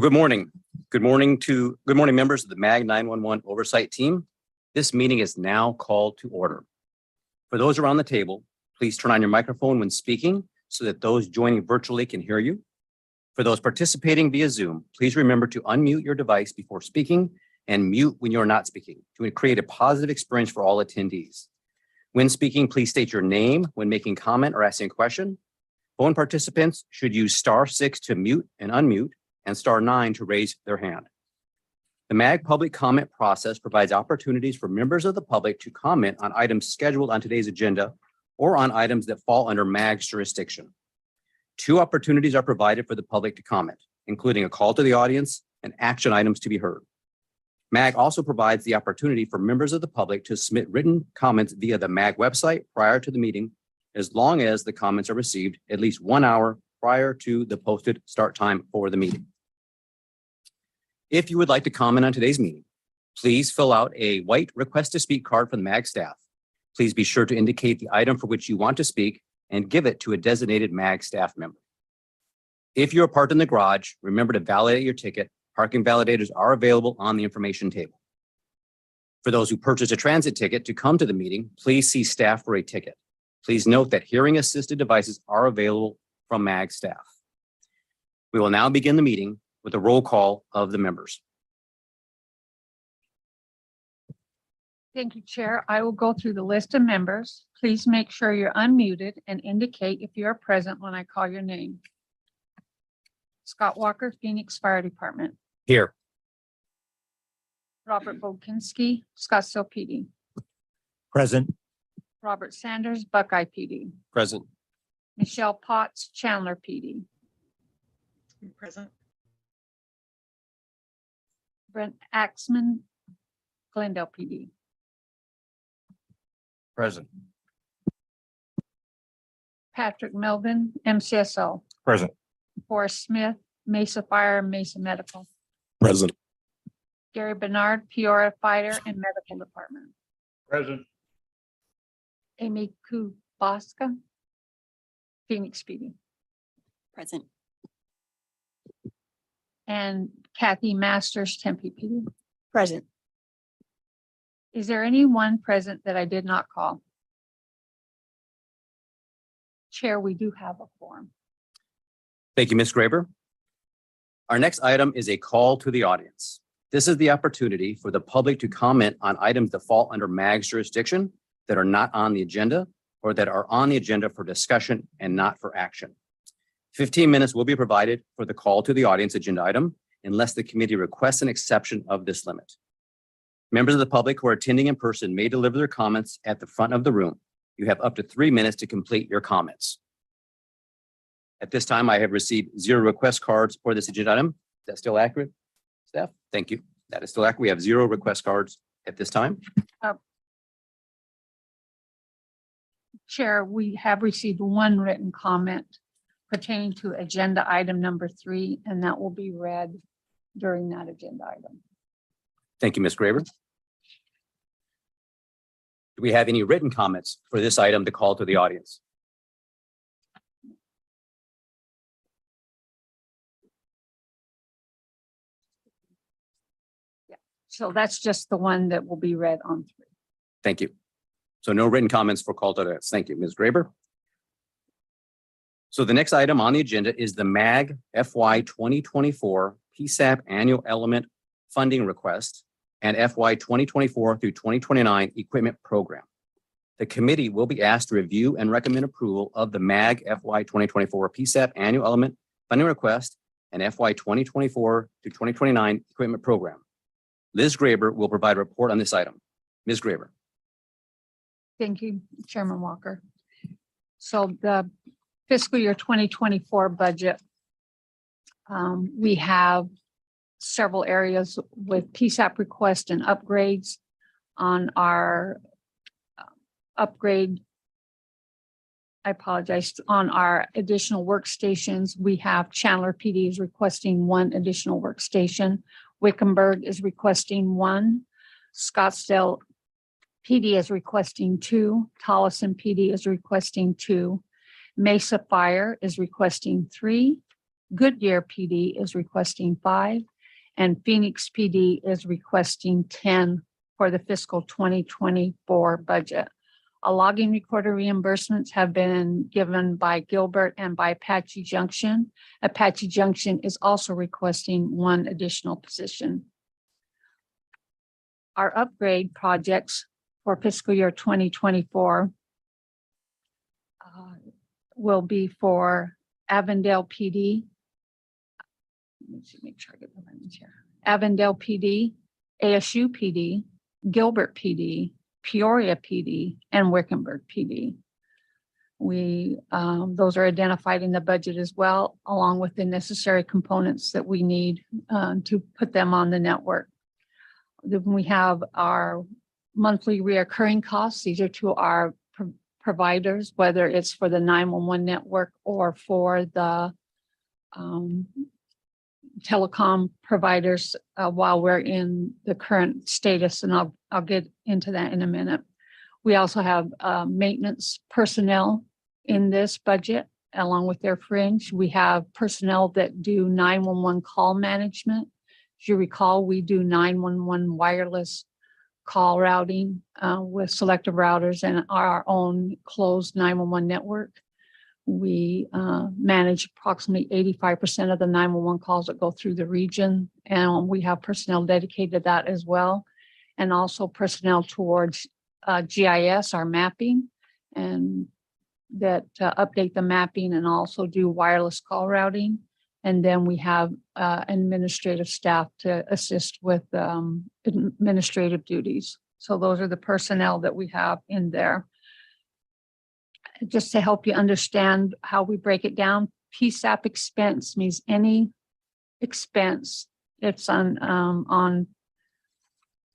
good morning. Good morning, members of the MAG 911 Oversight team. This meeting is now called to order. For those around the table, please turn on your microphone when speaking so that those joining virtually can hear you. For those participating via Zoom, please remember to unmute your device before speaking and mute when you're not speaking to create a positive experience for all attendees. When speaking, please state your name when making comment or asking a question. Phone participants should use *6 to mute and unmute and *9 to raise their hand. The MAG public comment process provides opportunities for members of the public to comment on items scheduled on today's agenda or on items that fall under MAG's jurisdiction. 2 opportunities are provided for the public to comment, including a call to the audience and action items to be heard. MAG also provides the opportunity for members of the public to submit written comments via the MAG website prior to the meeting, as long as the comments are received at least 1 hour prior to the posted start time for the meeting. If you would like to comment on today's meeting, please fill out a white request to speak card from the MAG staff. Please be sure to indicate the item for which you want to speak and give it to a designated MAG staff member. If you are parked in the garage, remember to validate your ticket. Parking validators are available on the information table. For those who purchased a transit ticket to come to the meeting, please see staff for a ticket. Please note that hearing assisted devices are available from MAG staff. We will now begin the meeting with a roll call of the members. Thank you, Chair. I will go through the list of members. Please make sure you're unmuted and indicate if you are present when I call your name. Scott Walker, Phoenix Fire Department. Here. Robert Bokinski, Scottsdale PD. Present. Robert Sanders, Buckeye PD. Present. Michelle Potts, Chandler PD. Present. Brent Axman, Glendale PD. Present. Patrick Melvin, MCSO. Present. Forrest Smith, Mesa Fire, Mesa Medical. Present. Gary Bernard, Peoria Fire and Medical Department. Present. Amy Kubaska, Phoenix PD. Present. And Kathy Masters, Tempe PD. Present. Is there anyone present that I did not call? Chair, we do have a quorum. Thank you, Ms. Graber. Our next item is a call to the audience. This is the opportunity for the public to comment on items that fall under MAG's jurisdiction that are not on the agenda or that are on the agenda for discussion and not for action. 15 minutes will be provided for the call to the audience agenda item unless the committee requests an exception of this limit. Members of the public who are attending in person may deliver their comments at the front of the room. You have up to 3 minutes to complete your comments. At this time, I have received 0 request cards for this agenda item. Is that still accurate, staff? Thank you. That is still accurate. We have 0 request cards at this time. Chair, we have received 1 written comment pertaining to agenda item number 3, and that will be read during that agenda item. Thank you, Ms. Graber. Do we have any written comments for this item to call to the audience? So that's just the one that will be read on 3. Thank you. So no written comments for call to the audience. Thank you, Ms. Graber. So the next item on the agenda is the MAG FY 2024 PSAP Annual Element Funding Request and FY 2024 through 2029 Equipment Program. The committee will be asked to review and recommend approval of the MAG FY 2024 PSAP Annual Element Funding Request and FY 2024 through 2029 Equipment Program. Liz Graber will provide a report on this item. Ms. Graber. Thank you, Chairman Walker. So the fiscal year 2024 budget, we have several areas with PSAP requests and upgrades on our on our additional workstations. We have Chandler PD is requesting 1 additional workstation. Wickenburg is requesting 1. Scottsdale PD is requesting 2. Tolleson PD is requesting 2. Mesa Fire is requesting 3. Goodyear PD is requesting 5, and Phoenix PD is requesting 10 for the fiscal 2024 budget. A logging recorder reimbursements have been given by Gilbert and by Apache Junction. Apache Junction is also requesting 1 additional position. Our upgrade projects for fiscal year 2024 will be for Avondale PD. Let me see, make sure I get the right ones here. Avondale PD, ASU PD, Gilbert PD, Peoria PD, and Wickenburg PD. Those are identified in the budget as well, along with the necessary components that we need to put them on the network. Then we have our monthly reoccurring costs. These are to our providers, whether it's for the 911 network or for the telecom providers while we're in the current status, and I'll get into that in a minute. We also have maintenance personnel in this budget, along with their fringe. We have personnel that do 911 call management. As you recall, we do 911 wireless call routing with selective routers and our own closed 911 network. We manage approximately 85% of the 911 calls that go through the region, and we have personnel dedicated to that as well, and also personnel towards GIS, our mapping, and that update the mapping and also do wireless call routing. And then we have administrative staff to assist with administrative duties. So those are the personnel that we have in there. Just to help you understand how we break it down, PSAP expense means any expense that's on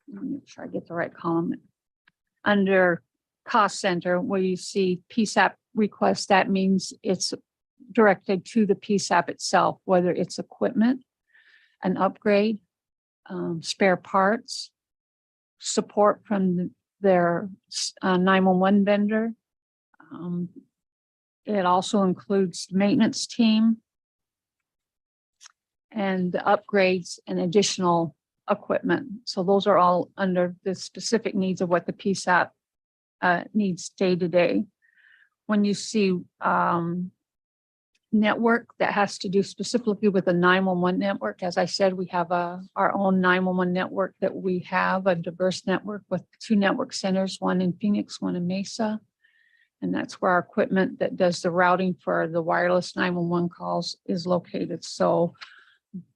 let me make sure I get the right column. Under cost center, where you see PSAP request, that means it's directed to the PSAP itself, whether it's equipment, an upgrade, spare parts, support from their 911 vendor. It also includes the maintenance team and the upgrades and additional equipment. So those are all under the specific needs of what the PSAP needs day to day. When you see network that has to do specifically with the 911 network, as I said, we have our own 911 network that we have, a diverse network with 2 network centers, one in Phoenix, one in Mesa. And that's where our equipment that does the routing for the wireless 911 calls is located. So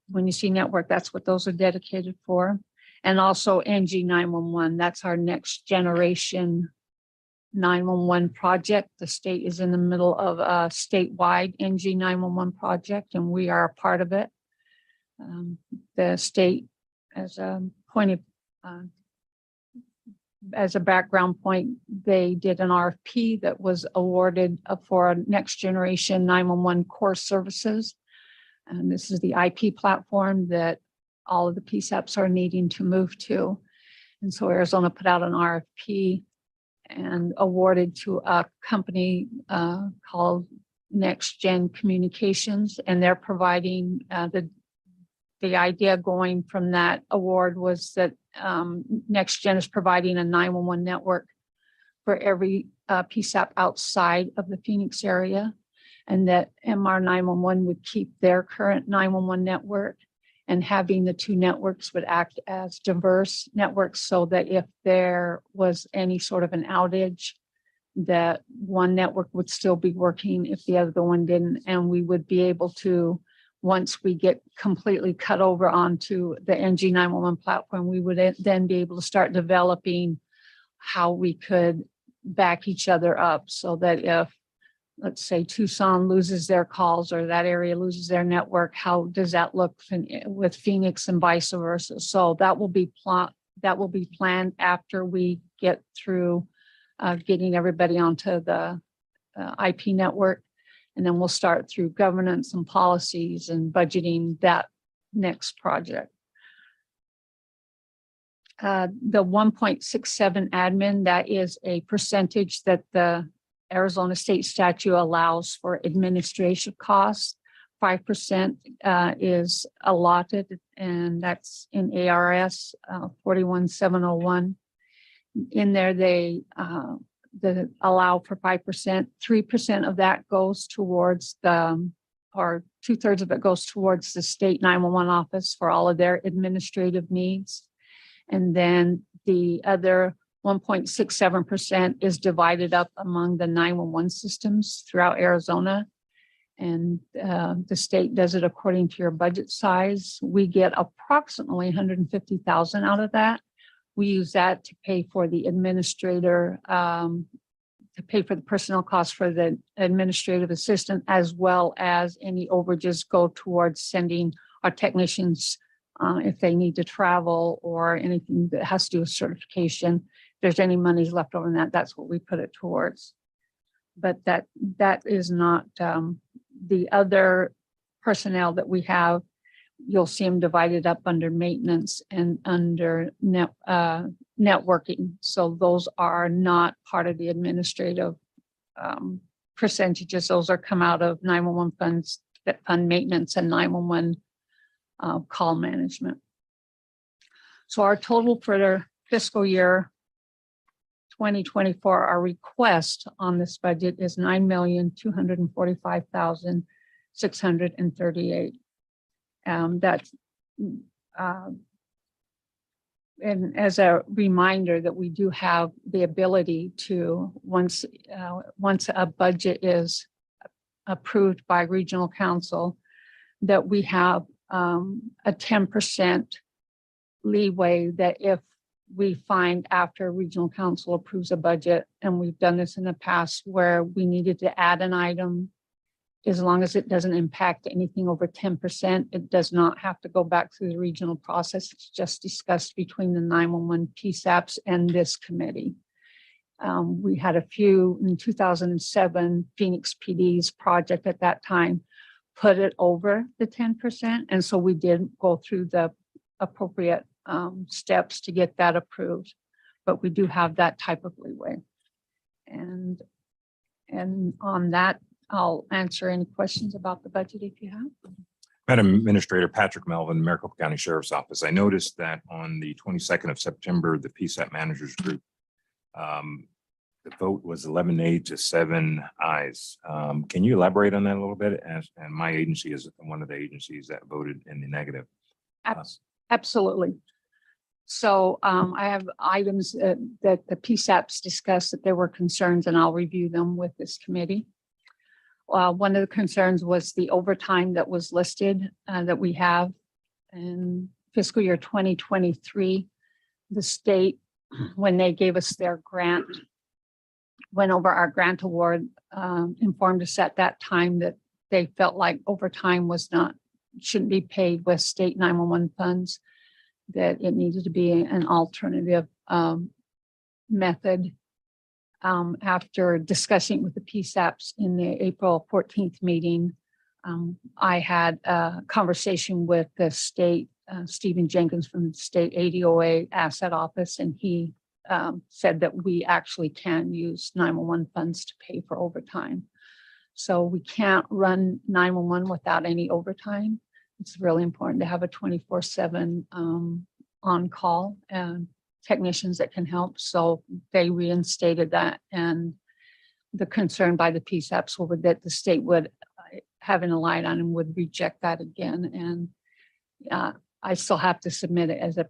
when you see network, that's what those are dedicated for. And also NG 911, that's our next generation 911 project. The state is in the middle of a statewide NG 911 project, and we are a part of it. The state, as a point of as a background point, they did an RFP that was awarded for a next generation 911 core services. And this is the IP platform that all of the PSAPs are needing to move to. And so Arizona put out an RFP and awarded to a company called Next Gen Communications, and they're providing the idea going from that award was that Next Gen is providing a 911 network for every PSAP outside of the Phoenix area, and that MR 911 would keep their current 911 network, and having the 2 networks would act as diverse networks so that if there was any sort of an outage, that one network would still be working if the other one didn't, and we would be able to, once we get completely cut over onto the NG 911 platform, we would then be able to start developing how we could back each other up so that if, let's say, Tucson loses their calls or that area loses their network, how does that look with Phoenix and vice versa? So that will be planned after we get through getting everybody onto the IP network. And then we'll start through governance and policies and budgeting that next project. The 1.67 admin, that is a percentage that the Arizona state statute allows for administration costs 5% is allotted, and that's in ARS 41701. In there, they allow for 5%. 3% of that goes towards or 2/3 of it goes towards the state 911 office for all of their administrative needs. And then the other 1.67% is divided up among the 911 systems throughout Arizona. And the state does it according to your budget size. We get approximately 150,000 out of that. We use that to pay for the administrator, to pay for the personnel costs for the administrative assistant, as well as any overages go towards sending our technicians if they need to travel or anything that has to do with certification. If there's any monies left over in that, that's what we put it towards. But that is not the other personnel that we have. You'll see them divided up under maintenance and under networking. So those are not part of the administrative percentages. Those are come out of 911 funds that fund maintenance and 911 call management. So our total for the fiscal year 2024, our request on this budget is $9,245,638. That's and as a reminder that we do have the ability to, once a budget is approved by regional council, that we have a 10% leeway that if we find after regional council approves a budget, and we've done this in the past where we needed to add an item, as long as it doesn't impact anything over 10%, it does not have to go back through the regional process. It's just discussed between the 911 PSAPs and this committee. We had a few in 2007, Phoenix PD's project at that time put it over the 10%. And so we did go through the appropriate steps to get that approved, but we do have that type of leeway. And on that, I'll answer any questions about the budget if you have. Madam Administrator, Patrick Melvin, Maricopa County Sheriff's Office. I noticed that on the 22nd of September, the PSAP Managers Group, the vote was 11 ayes to 7 ayes. Can you elaborate on that a little bit? And my agency is one of the agencies that voted in the negative. Absolutely. So I have items that the PSAPs discussed that there were concerns, and I'll review them with this committee. One of the concerns was the overtime that was listed that we have in fiscal year 2023. The state, when they gave us their grant, went over our grant award, informed us at that time that they felt like overtime shouldn't be paid with state 911 funds, that it needed to be an alternative method. After discussing with the PSAPs in the April 14th meeting, I had a conversation with the state, Stephen Jenkins from the state ADOA asset office, and he said that we actually can use 911 funds to pay for overtime. So we can't run 911 without any overtime. It's really important to have a 24/7 on-call and technicians that can help. So they reinstated that, and the concern by the PSAPs were that the state would have in a line on and would reject that again. And I still have to submit it as a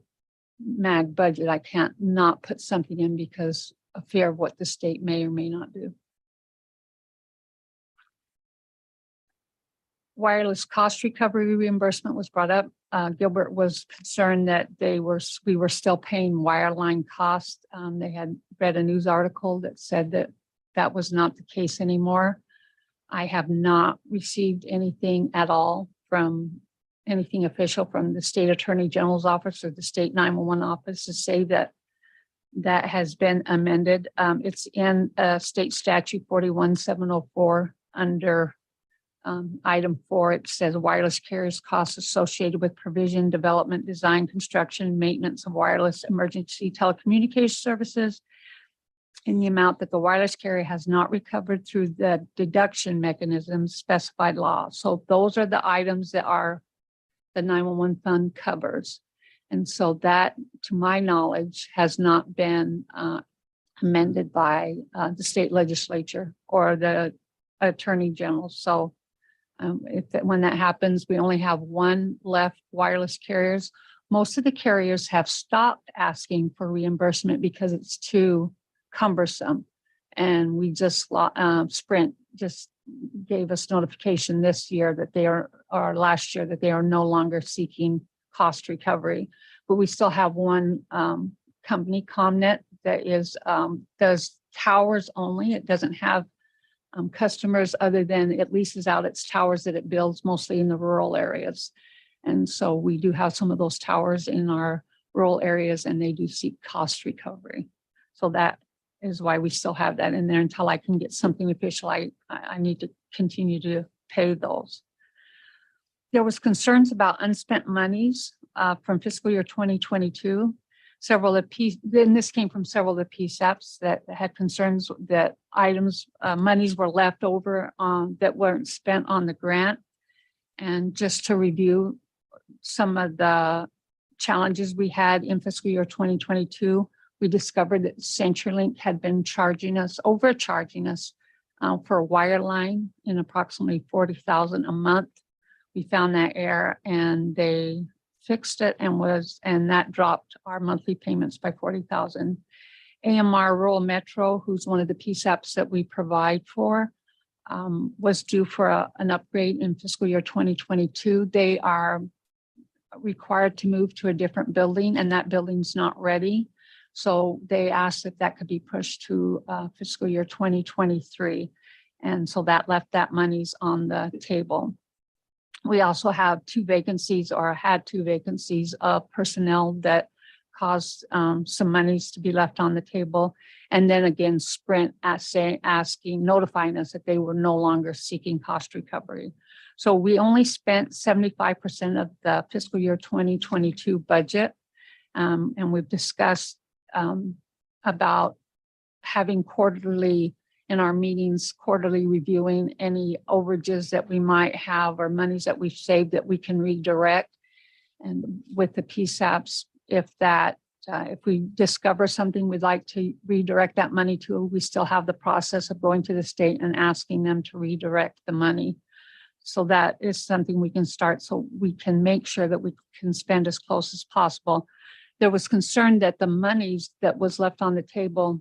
MAG budget. I can't not put something in because of fear of what the state may or may not do. Wireless cost recovery reimbursement was brought up. Gilbert was concerned that we were still paying wireline costs. They had read a news article that said that that was not the case anymore. I have not received anything at all from anything official from the state attorney general's office or the state 911 office to say that that has been amended. It's in state statute 41704 under item 4. It says wireless carriers costs associated with provision, development, design, construction, maintenance of wireless emergency telecommunication services in the amount that the wireless carrier has not recovered through the deduction mechanisms specified law. So those are the items that are the 911 fund covers. And so that, to my knowledge, has not been amended by the state legislature or the attorney general. So when that happens, we only have one left wireless carriers. Most of the carriers have stopped asking for reimbursement because it's too cumbersome. And we just, Sprint just gave us notification this year that they are, or last year, that they are no longer seeking cost recovery. But we still have one company, ComNet, that is does towers only. It doesn't have customers other than it leases out its towers that it builds mostly in the rural areas. And so we do have some of those towers in our rural areas, and they do seek cost recovery. So that is why we still have that in there until I can get something official. I need to continue to pay those. There was concerns about unspent monies from fiscal year 2022. Several of this came from several of the PSAPs that had concerns that items, monies were left over that weren't spent on the grant. And just to review some of the challenges we had in fiscal year 2022, we discovered that CenturyLink had been overcharging us for wireline in approximately $40,000 a month. We found that error and they fixed it, and that dropped our monthly payments by $40,000. AMR Rural Metro, who's one of the PSAPs that we provide for, was due for an upgrade in fiscal year 2022. They are required to move to a different building, and that building's not ready. So they asked if that could be pushed to fiscal year 2023. And so that left that monies on the table. We also have two vacancies of personnel that caused some monies to be left on the table. And then again, Sprint notifying us that they were no longer seeking cost recovery. So we only spent 75% of the fiscal year 2022 budget. And we've discussed about having quarterly in our meetings, quarterly reviewing any overages that we might have or monies that we've saved that we can redirect. And with the PSAPs, if we discover something we'd like to redirect that money to, we still have the process of going to the state and asking them to redirect the money. So that is something we can start so we can make sure that we can spend as close as possible. There was concern that the monies that was left on the table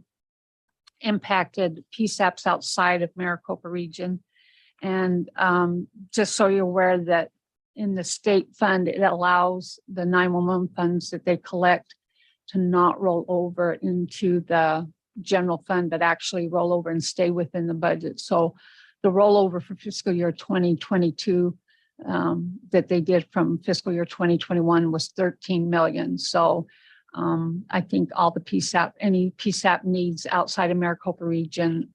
impacted PSAPs outside of Maricopa region. And just so you're aware that in the state fund, it allows the 911 funds that they collect to not roll over into the general fund, but actually roll over and stay within the budget. So the rollover for fiscal year 2022 that they did from fiscal year 2021 was 13 million. So I think all the any PSAP needs outside of Maricopa region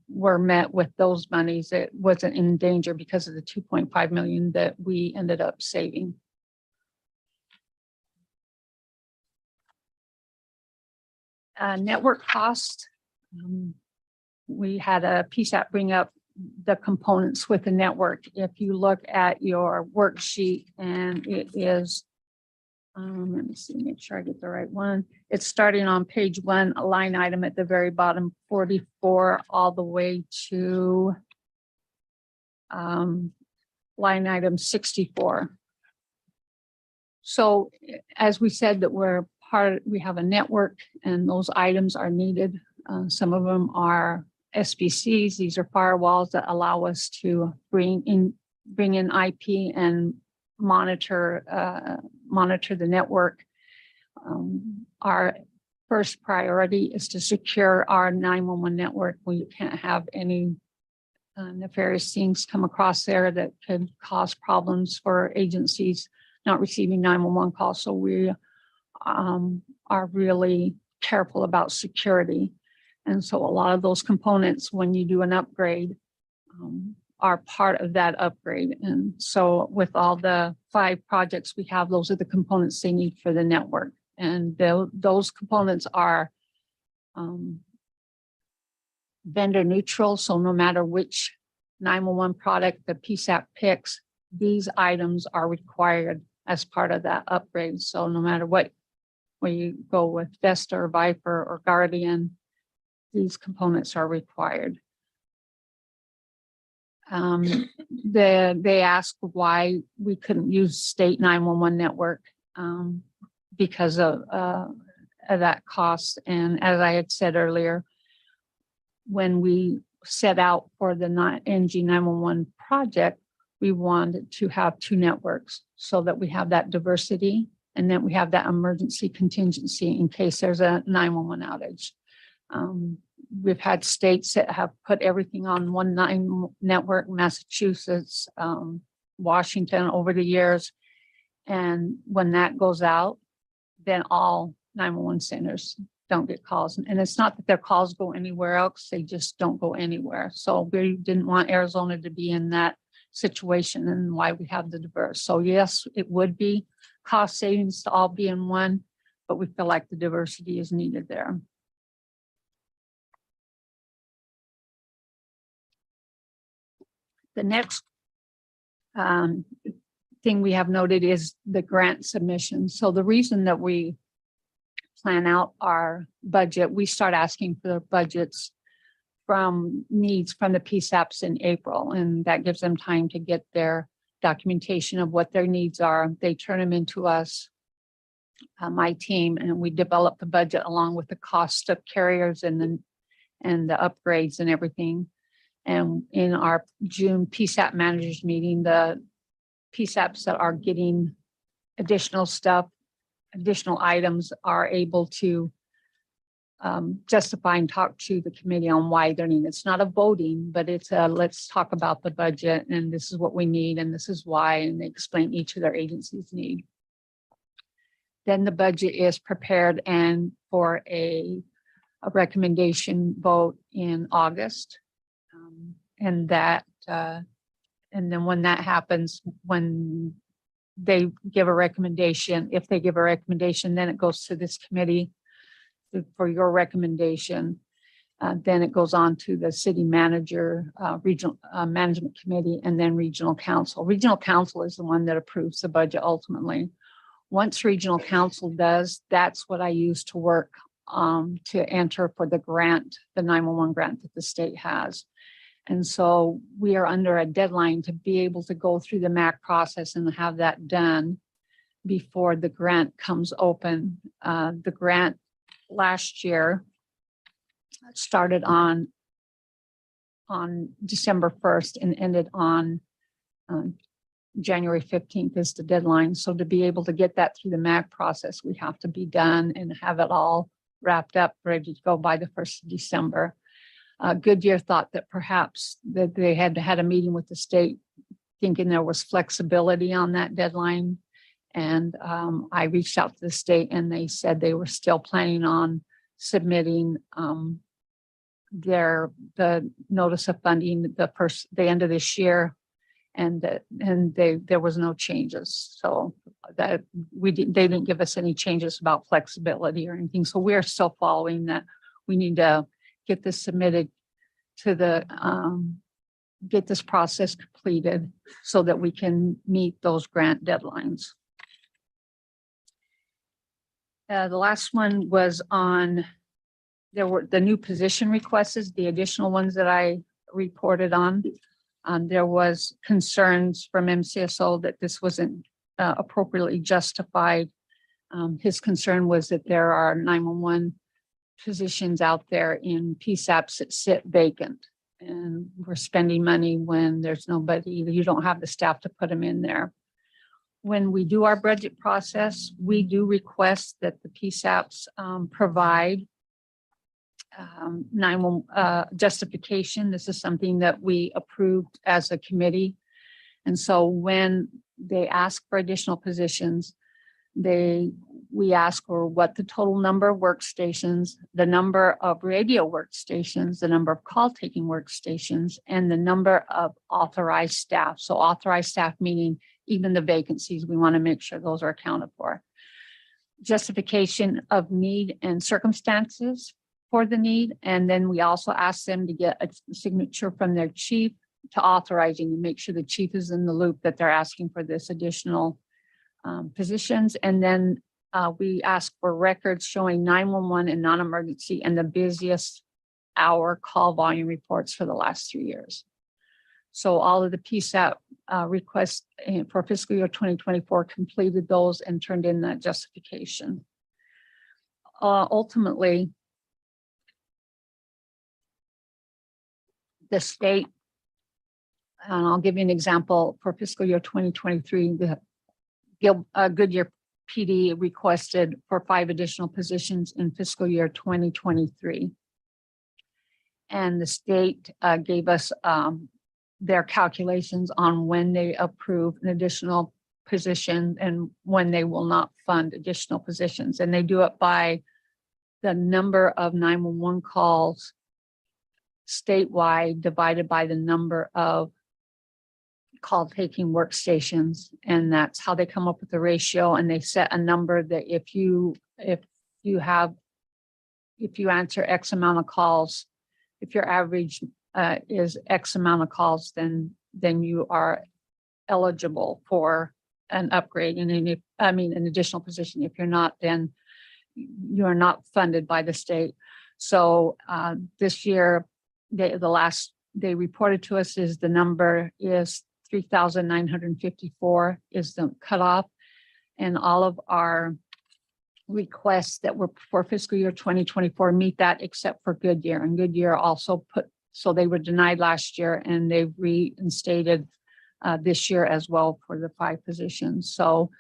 were met with those monies. It wasn't in danger because of the 2.5 million that we ended up saving. Network cost. We had a PSAP bring up the components with the network. If you look at your worksheet, and it is, let me see, make sure I get the right one. It's starting on page 1, a line item at the very bottom, 44, all the way to line item 64. So as we said, that we have a network, and those items are needed. Some of them are SBCs. These are firewalls that allow us to bring in IP and monitor the network. Our first priority is to secure our 911 network. We can't have any nefarious things come across there that could cause problems for agencies not receiving 911 calls. So we are really careful about security. And so a lot of those components, when you do an upgrade, are part of that upgrade. And so with all the 5 projects we have, those are the components they need for the network. And those components are vendor neutral, so no matter which 911 product the PSAP picks, these items are required as part of that upgrade. So no matter what, where you go with Vesta or Viper or Guardian, these components are required. They asked why we couldn't use state 911 network because of that cost. And as I had said earlier, when we set out for the NG 911 project, we wanted to have 2 networks so that we have that diversity and then we have that emergency contingency in case there's a 911 outage. We've had states that have put everything on one network, Massachusetts, Washington over the years. And when that goes out, then all 911 centers don't get calls. And it's not that their calls go anywhere else, they just don't go anywhere. So we didn't want Arizona to be in that situation and why we have the diverse. So yes, it would be cost savings to all be in one, but we feel like the diversity is needed there. The next thing we have noted is the grant submission. So the reason that we plan out our budget, we start asking for the budgets from needs from the PSAPs in April, and that gives them time to get their documentation of what their needs are. They turn them into us, my team, and we develop the budget along with the cost of carriers and the upgrades and everything. And in our June PSAP managers meeting, the PSAPs that are getting additional stuff, additional items are able to justify and talk to the committee on why they're needed. It's not a voting, but it's a let's talk about the budget and this is what we need and this is why, and they explain each of their agencies' need. Then the budget is prepared and for a recommendation vote in August. And then when that happens, when they give a recommendation, if they give a recommendation, then it goes to this committee for your recommendation. Then it goes on to the city manager, regional management committee, and then regional council. Regional council is the one that approves the budget ultimately. Once regional council does, that's what I use to work to enter for the grant, the 911 grant that the state has. And so we are under a deadline to be able to go through the MAC process and have that done before the grant comes open. The grant last year started on December 1st and ended on January 15th is the deadline. So to be able to get that through the MAC process, we have to be done and have it all wrapped up, ready to go by the 1st of December. Goodyear thought that perhaps that they had a meeting with the state thinking there was flexibility on that deadline. And I reached out to the state and they said they were still planning on submitting the notice of funding the end of this year. And there was no changes. So that they didn't give us any changes about flexibility or anything. So we're still following that. We need to get this submitted to get this process completed so that we can meet those grant deadlines. The last one was on, there were the new position requests, the additional ones that I reported on. There was concerns from MCSO that this wasn't appropriately justified. His concern was that there are 911 positions out there in PSAPs that sit vacant, and we're spending money when there's nobody, you don't have the staff to put them in there. When we do our budget process, we do request that the PSAPs provide justification. This is something that we approved as a committee. And so when they ask for additional positions, we ask for what the total number of workstations, the number of radio workstations, the number of call taking workstations, and the number of authorized staff. So authorized staff meaning even the vacancies, we want to make sure those are accounted for. Justification of need and circumstances. for the need. And then we also asked them to get a signature from their chief to authorizing and make sure the chief is in the loop that they're asking for this additional positions. And then we asked for records showing 911 and non-emergency and the busiest hour call volume reports for the last 3 years. So all of the PSAP requests for fiscal year 2024 completed those and turned in that justification. Ultimately, the state, and I'll give you an example for fiscal year 2023, the Goodyear PD requested for 5 additional positions in fiscal year 2023. And the state gave us their calculations on when they approve an additional position and when they will not fund additional positions. And they do it by the number of 911 calls statewide divided by the number of call taking workstations. And that's how they come up with the ratio. And they set a number that if you answer X amount of calls, if your average is X amount of calls, then you are eligible for an upgrade and an additional position. If you're not, then you are not funded by the state. So this year, the last they reported to us is the number is 3,954 is the cutoff, and all of our requests that were for fiscal year 2024 meet that, except for Goodyear. And Goodyear also so they were denied last year, and they've reinstated this year as well for the 5 positions. So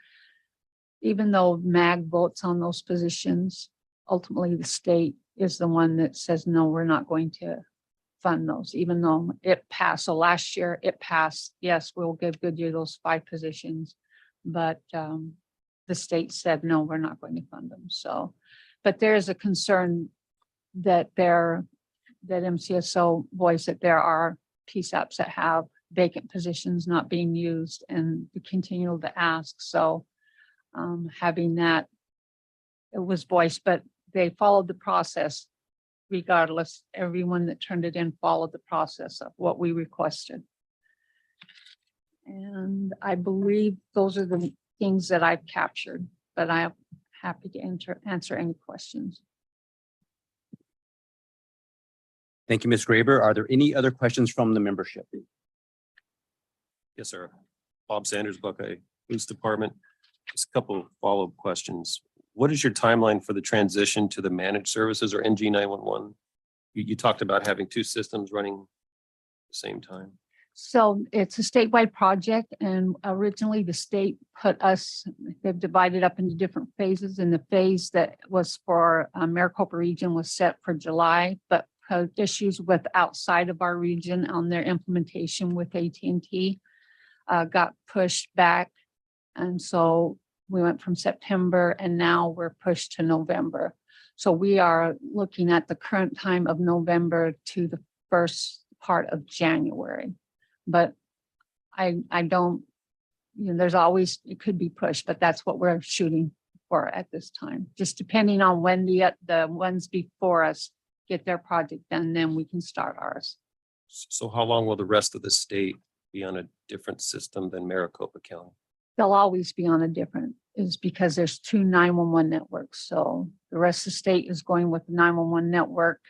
even though MAG votes on those positions, ultimately the state is the one that says, no, we're not going to fund those, even though it passed. So last year it passed. Yes, we'll give Goodyear those 5 positions, but the state said, no, we're not going to fund them. So, but there is a concern that MCSO voiced that there are PSAPs that have vacant positions not being used, and we continue to ask. So having that, it was voiced, but they followed the process regardless. Everyone that turned it in followed the process of what we requested. And I believe those are the things that I've captured, but I'm happy to answer any questions. Thank you, Ms. Graber. Are there any other questions from the membership? Yes, sir. Bob Sanders, Buckeye Police Department. Just a couple of follow-up questions. What is your timeline for the transition to the managed services or NG 911? You talked about having 2 systems running at the same time. So it's a statewide project, and originally the state they've divided up into different phases, and the phase that was for Maricopa region was set for July, but issues with outside of our region on their implementation with AT&T got pushed back. And so we went from September, and now we're pushed to November. So we are looking at the current time of November to the first part of January. But I don't, there's always, it could be pushed, but that's what we're shooting for at this time. Just depending on when the ones before us get their project done, then we can start ours. So how long will the rest of the state be on a different system than Maricopa County? They'll always be on a different, is because there's 2 911 networks. So the rest of the state is going with the 911 network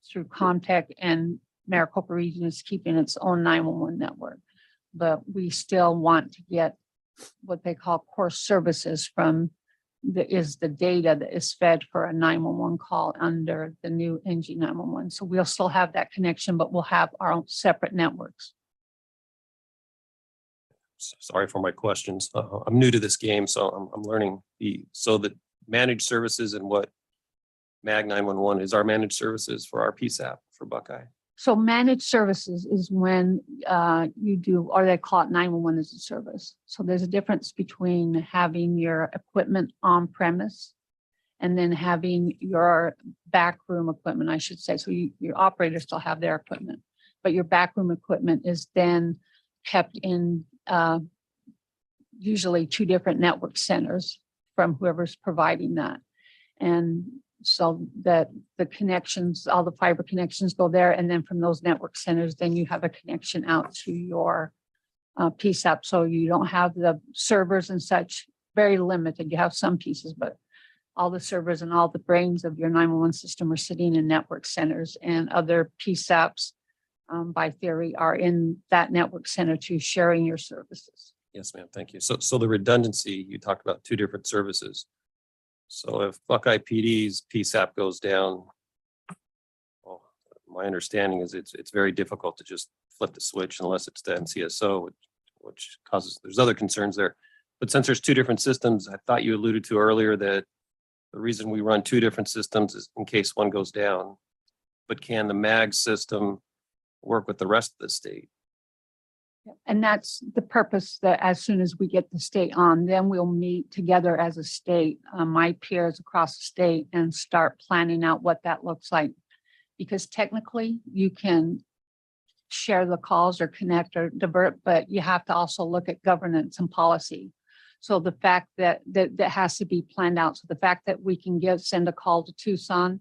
through Comtech, and Maricopa region is keeping its own 911 network. But we still want to get what they call core services from the data that is fed for a 911 call under the new NG 911. So we'll still have that connection, but we'll have our own separate networks. Sorry for my questions. I'm new to this game, so I'm learning. So the managed services and what MAG 911 is our managed services for our PSAP for Buckeye. So managed services is when you do, or they call it 911 as a service. So there's a difference between having your equipment on premise and then having your backroom equipment, I should say. So your operators still have their equipment, but your backroom equipment is then kept in usually 2 different network centers from whoever's providing that. And so that the connections, all the fiber connections go there. And then from those network centers, then you have a connection out to your PSAP. So you don't have the servers and such, very limited. You have some pieces, but all the servers and all the brains of your 911 system are sitting in network centers, and other PSAPs by theory are in that network center to sharing your services. Yes, ma'am. Thank you. So the redundancy, you talked about two different services. So if Buckeye PD's PSAP goes down, well, my understanding is it's very difficult to just flip the switch unless it's the MCSO, which causes, there's other concerns there. But since there's two different systems, I thought you alluded to earlier that the reason we run two different systems is in case one goes down. But can the MAG system work with the rest of the state? And that's the purpose, that as soon as we get the state on, then we'll meet together as a state, my peers across the state, and start planning out what that looks like. Because technically you can share the calls or connect or divert, but you have to also look at governance and policy. So the fact that has to be planned out. So the fact that we can send a call to Tucson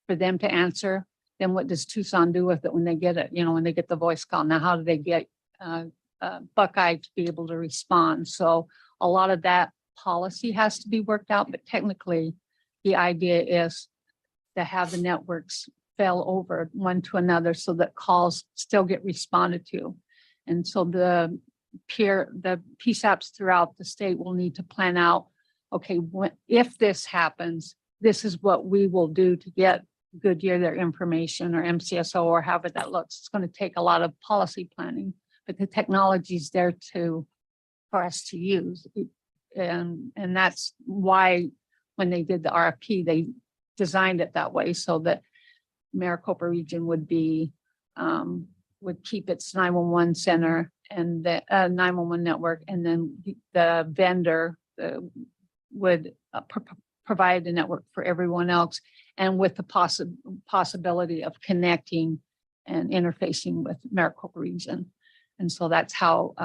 for them to answer, then what does Tucson do with it when they get it? You know, when they get the voice call, now how do they get Buckeye to be able to respond? So a lot of that policy has to be worked out, but technically the idea is to have the networks fail over one to another so that calls still get responded to. And so the PSAPs throughout the state will need to plan out, okay, if this happens, this is what we will do to get Goodyear their information, or MCSO, or however that looks. It's going to take a lot of policy planning, but the technology is there for us to use. And that's why when they did the RFP, they designed it that way so that Maricopa region would keep its 911 center and the 911 network, and then the vendor would provide the network for everyone else, and with the possibility of connecting and interfacing with Maricopa region. And so that's how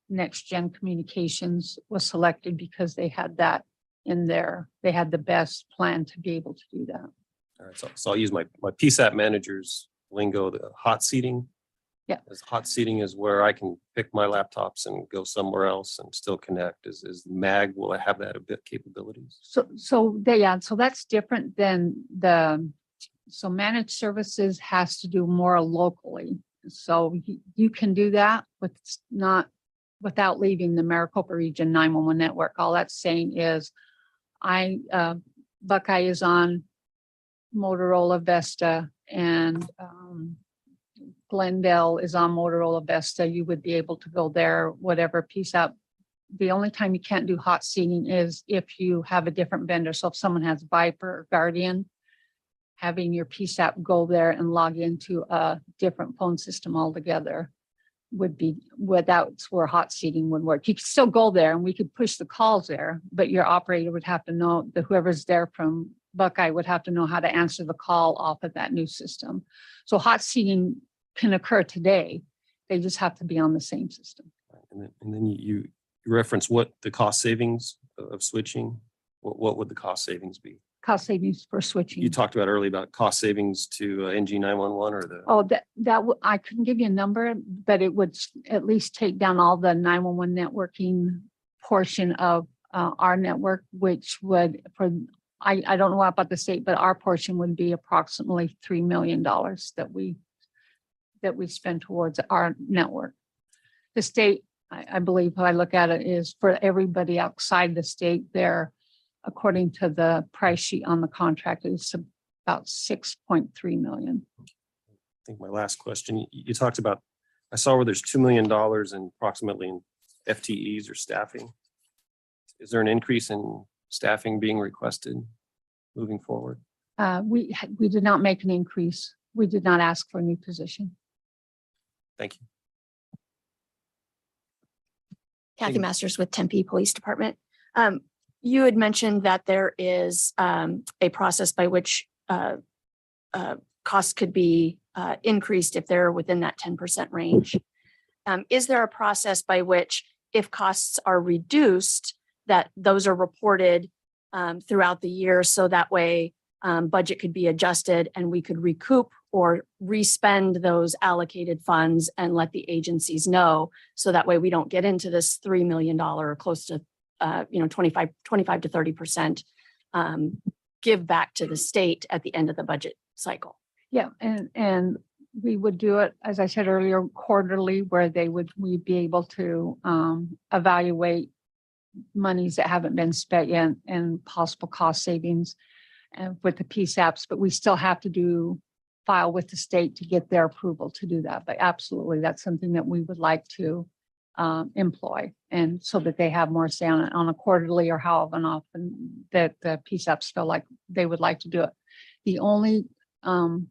Next Gen Communications was selected, because they had that in there. They had the best plan to be able to do that. All right, so I'll use my PSAP manager's lingo, the hot seating. Yeah. As hot seating is where I can pick my laptops and go somewhere else and still connect. Is MAG, will I have that a bit capabilities? So that's different than so managed services has to do more locally. So you can do that, but it's not without leaving the Maricopa region 911 network. All that's saying is Buckeye is on Motorola Vesta, and Glendale is on Motorola Vesta. You would be able to go there, whatever PSAP. The only time you can't do hot seating is if you have a different vendor. So if someone has Viper or Guardian, having your PSAP go there and log into a different phone system altogether that's where hot seating would work. You could still go there and we could push the calls there, but your operator would have to know that whoever's there from Buckeye would have to know how to answer the call off of that new system. So hot seating can occur today. They just have to be on the same system. And then you reference what the cost savings of switching, what would the cost savings be? Cost savings for switching. You talked about earlier about cost savings to NG 911 or the. Oh, I couldn't give you a number, but it would at least take down all the 911 networking portion of our network, which would, I don't know about the state, but our portion would be approximately $3 million that we spend towards our network. The state, I believe, if I look at it, is for everybody outside the state there, according to the price sheet on the contract, is about 6.3 million. I think my last question, you talked about, I saw where there's $2 million in approximately in FTEs or staffing. Is there an increase in staffing being requested moving forward? We did not make an increase. We did not ask for a new position. Thank you. Kathy Masters with Tempe Police Department. You had mentioned that there is a process by which costs could be increased if they're within that 10% range. Is there a process by which, if costs are reduced, that those are reported throughout the year, so that way budget could be adjusted and we could recoup or respend those allocated funds and let the agencies know. So that way we don't get into this $3 million or close to, 25 to 30% give back to the state at the end of the budget cycle. Yeah, and we would do it, as I said earlier, quarterly, where we'd be able to evaluate monies that haven't been spent yet and possible cost savings with the PSAPs, but we still have to file with the state to get their approval to do that. But absolutely, that's something that we would like to employ, and so that they have more say on a quarterly or however often that the PSAPs feel like they would like to do it. The only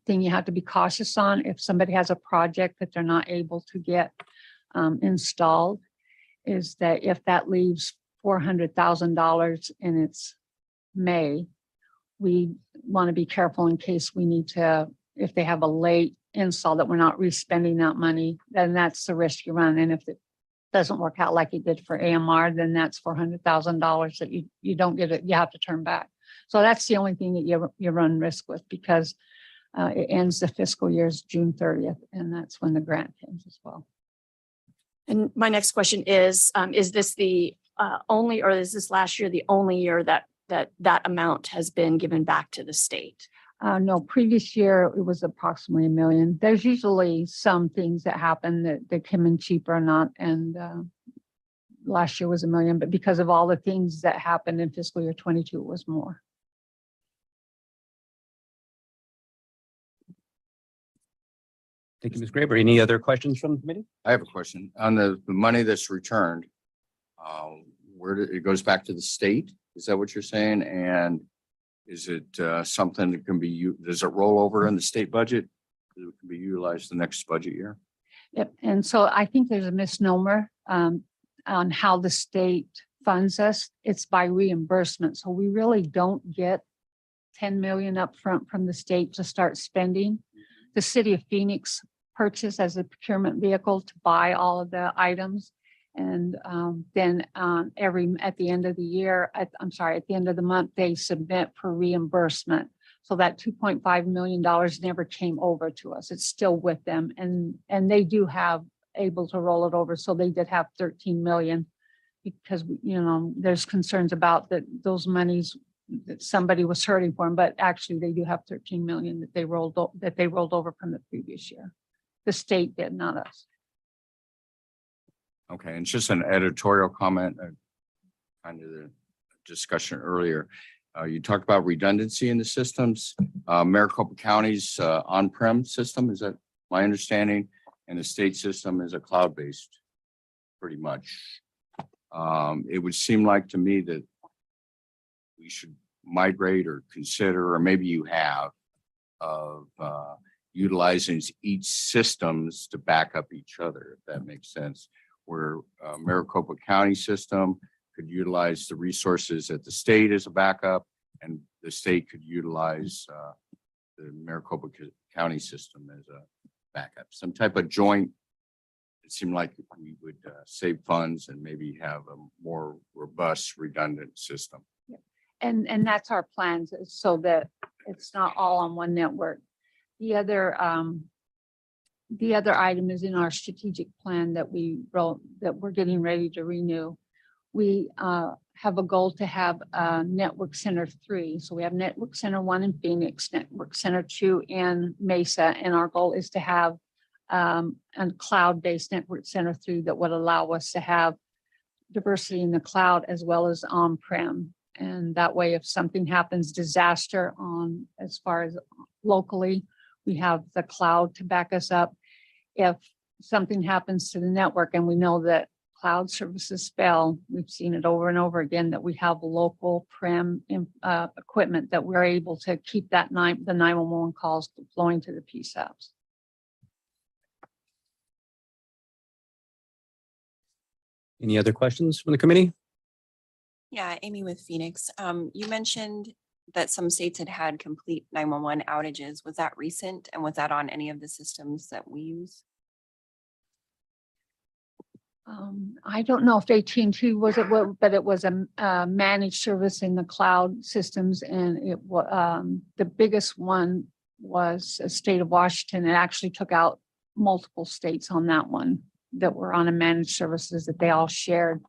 thing you have to be cautious on, if somebody has a project that they're not able to get installed, is that if that leaves $400,000 and it's May, we want to be careful in case we need to, if they have a late install, that we're not respending that money, then that's the risk you run. And if it doesn't work out like it did for AMR, then that's $400,000 that you don't get it, you have to turn back. So that's the only thing that you run risk with, because it ends the fiscal year's June 30th, and that's when the grant ends as well. And my next question is this the only, or is this last year the only year that amount has been given back to the state? No, previous year it was approximately $1 million. There's usually some things that happen that come in cheaper or not, and last year was $1 million, but because of all the things that happened in fiscal year 22, it was more. Thank you, Ms. Graber. Any other questions from the committee? I have a question on the money that's returned. It goes back to the state? Is that what you're saying? And is it something that can be, does it roll over in the state budget? It can be utilized the next budget year? Yep. And so I think there's a misnomer on how the state funds us. It's by reimbursement. So we really don't get 10 million up front from the state to start spending. The city of Phoenix purchased as a procurement vehicle to buy all of the items. And then at the end of the year, at the end of the month, they submit for reimbursement. So that $2.5 million never came over to us. It's still with them, and they do have able to roll it over. So they did have 13 million, because there's concerns about that those monies that somebody was hurting for them, but actually they do have 13 million that they rolled over from the previous year. The state did, not us. Okay, and it's just an editorial comment, kind of the discussion earlier. You talked about redundancy in the systems. Maricopa County's on-prem system, is that my understanding? And the state system is a cloud-based, pretty much. It would seem like to me that we should migrate or consider, or maybe you have, of utilizing each systems to back up each other, if that makes sense. Where Maricopa County system could utilize the resources at the state as a backup, and the state could utilize the Maricopa County system as a backup. Some type of joint. It seemed like we would save funds and maybe have a more robust, redundant system. And that's our plans, so that it's not all on one network. The other item is in our strategic plan that we wrote, that we're getting ready to renew. We have a goal to have Network Center 3. So we have Network Center 1 in Phoenix, Network Center 2 in Mesa, and our goal is to have a cloud-based Network Center 3 that would allow us to have diversity in the cloud as well as on-prem. And that way, if something happens, disaster as far as locally, we have the cloud to back us up. If something happens to the network, and we know that cloud services fail, we've seen it over and over again, that we have local prem equipment that we're able to keep the 911 calls flowing to the PSAPs. Any other questions from the committee? Yeah, Amy with Phoenix. You mentioned that some states had complete 911 outages. Was that recent? And was that on any of the systems that we use? I don't know if AT&T was it, but it was a managed service in the cloud systems, and it was the biggest one was the state of Washington. It actually took out multiple states on that one that were on a managed services that they all shared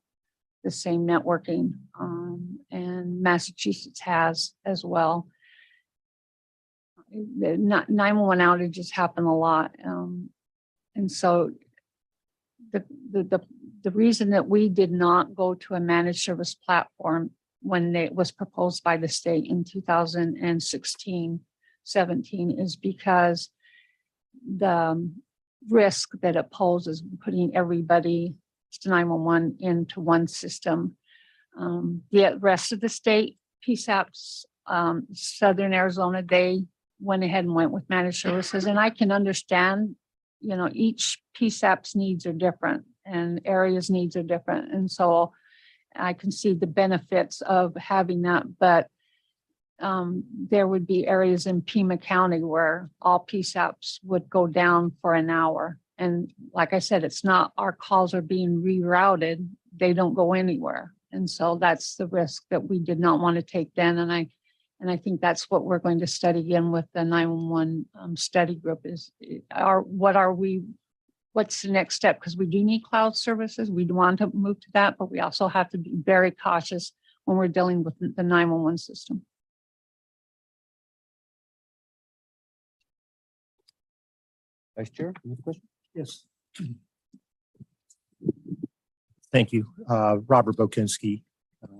the same networking, and Massachusetts has as well. The 911 outages happen a lot, and so the reason that we did not go to a managed service platform when it was proposed by the state in 2016, 17 is because the risk that it poses putting everybody 911 into one system. The rest of the state, PSAPs, Southern Arizona, they went ahead and went with managed services. And I can understand, each PSAP's needs are different and areas needs are different. And so I can see the benefits of having that, but there would be areas in Pima County where all PSAPs would go down for an hour. And like I said, it's not our calls are being rerouted. They don't go anywhere. And so that's the risk that we did not want to take then. And I think that's what we're going to study again with the 911 study group is what's the next step? Because we do need cloud services. We want to move to that, but we also have to be very cautious when we're dealing with the 911 system. Vice Chair, any questions? Yes. Thank you. Robert Bokinski,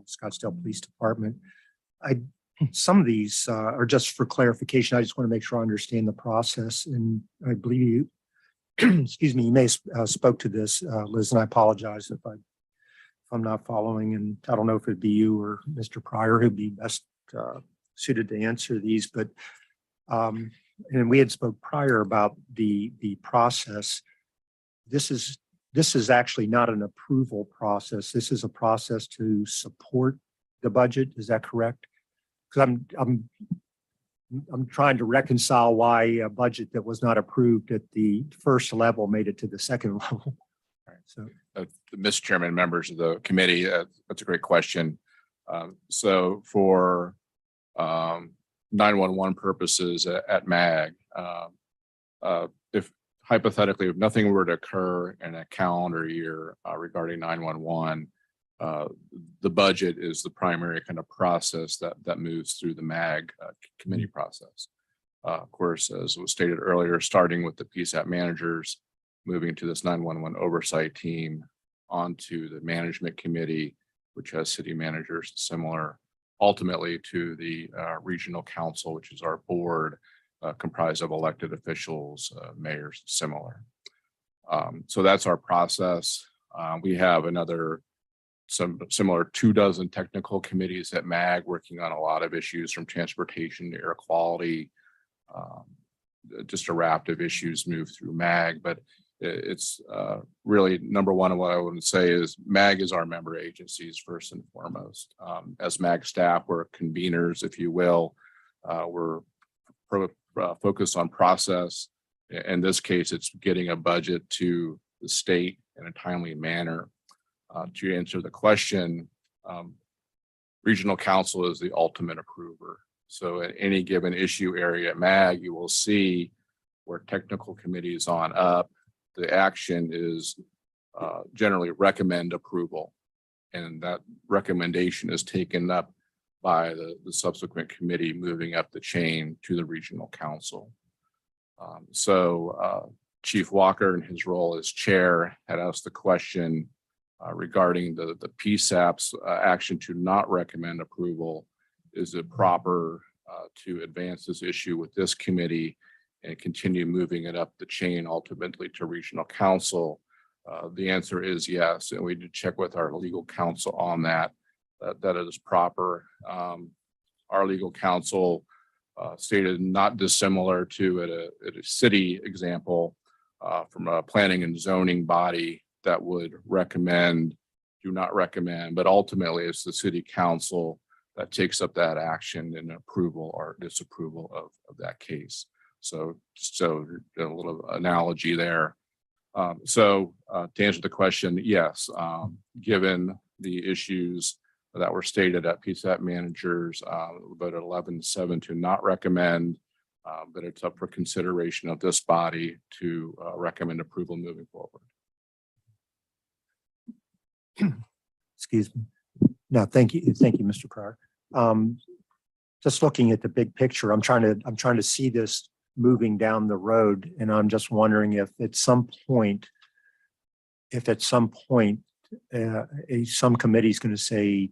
Scottsdale Police Department. Some of these are just for clarification. I just want to make sure I understand the process. And I believe you, excuse me, you may have spoke to this, Liz, and I apologize if I'm not following. And I don't know if it'd be you or Mr. Pryor who'd be best suited to answer these. But and we had spoke prior about the process. This is actually not an approval process. This is a process to support the budget. Is that correct? Because I'm trying to reconcile why a budget that was not approved at the first level made it to the second level. All right, so, Mr. Chairman, members of the committee, that's a great question. So for 911 purposes at MAG, if hypothetically, if nothing were to occur in a calendar year regarding 911, the budget is the primary kind of process that moves through the MAG committee process. Of course, as was stated earlier, starting with the PSAP managers, moving to this 911 oversight team, onto the management committee, which has city managers similar, ultimately to the regional council, which is our board comprised of elected officials, mayors, similar. So that's our process. We have some similar 24 technical committees at MAG working on a lot of issues from transportation to air quality. Just a raft of issues move through MAG, but it's really number one of what I would say is MAG is our member agencies first and foremost. As MAG staff, we're conveners, if you will. We're focused on process. In this case, it's getting a budget to the state in a timely manner. To answer the question, regional council is the ultimate approver. So at any given issue area at MAG, you will see where technical committee is on up. The action is generally recommend approval. And that recommendation is taken up by the subsequent committee moving up the chain to the regional council. So Chief Walker, in his role as chair, had asked the question regarding the PSAP's action to not recommend approval. Is it proper to advance this issue with this committee and continue moving it up the chain ultimately to regional council? The answer is yes, and we did check with our legal counsel on that it is proper. Our legal counsel stated not dissimilar to at a city example from a planning and zoning body that would recommend, do not recommend, but ultimately it's the city council that takes up that action and approval or disapproval of that case. So a little analogy there. To answer the question, yes, given the issues that were stated at PSAP managers, voted 11-7 to not recommend, but it's up for consideration of this body to recommend approval moving forward. Excuse me. No, thank you, Mr. Pryor. Just looking at the big picture, I'm trying to see this moving down the road, and I'm just wondering if at some point, some committee is going to say,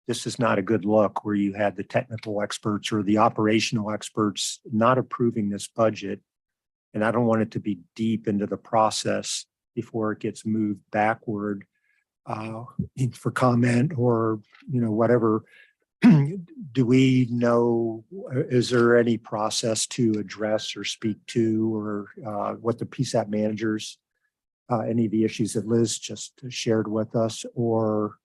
this is not a good look, where you had the technical experts or the operational experts not approving this budget. And I don't want it to be deep into the process before it gets moved backward for comment or, whatever. Do we know, is there any process to address or speak to, or what the PSAP managers, any of the issues that Liz just shared with us, or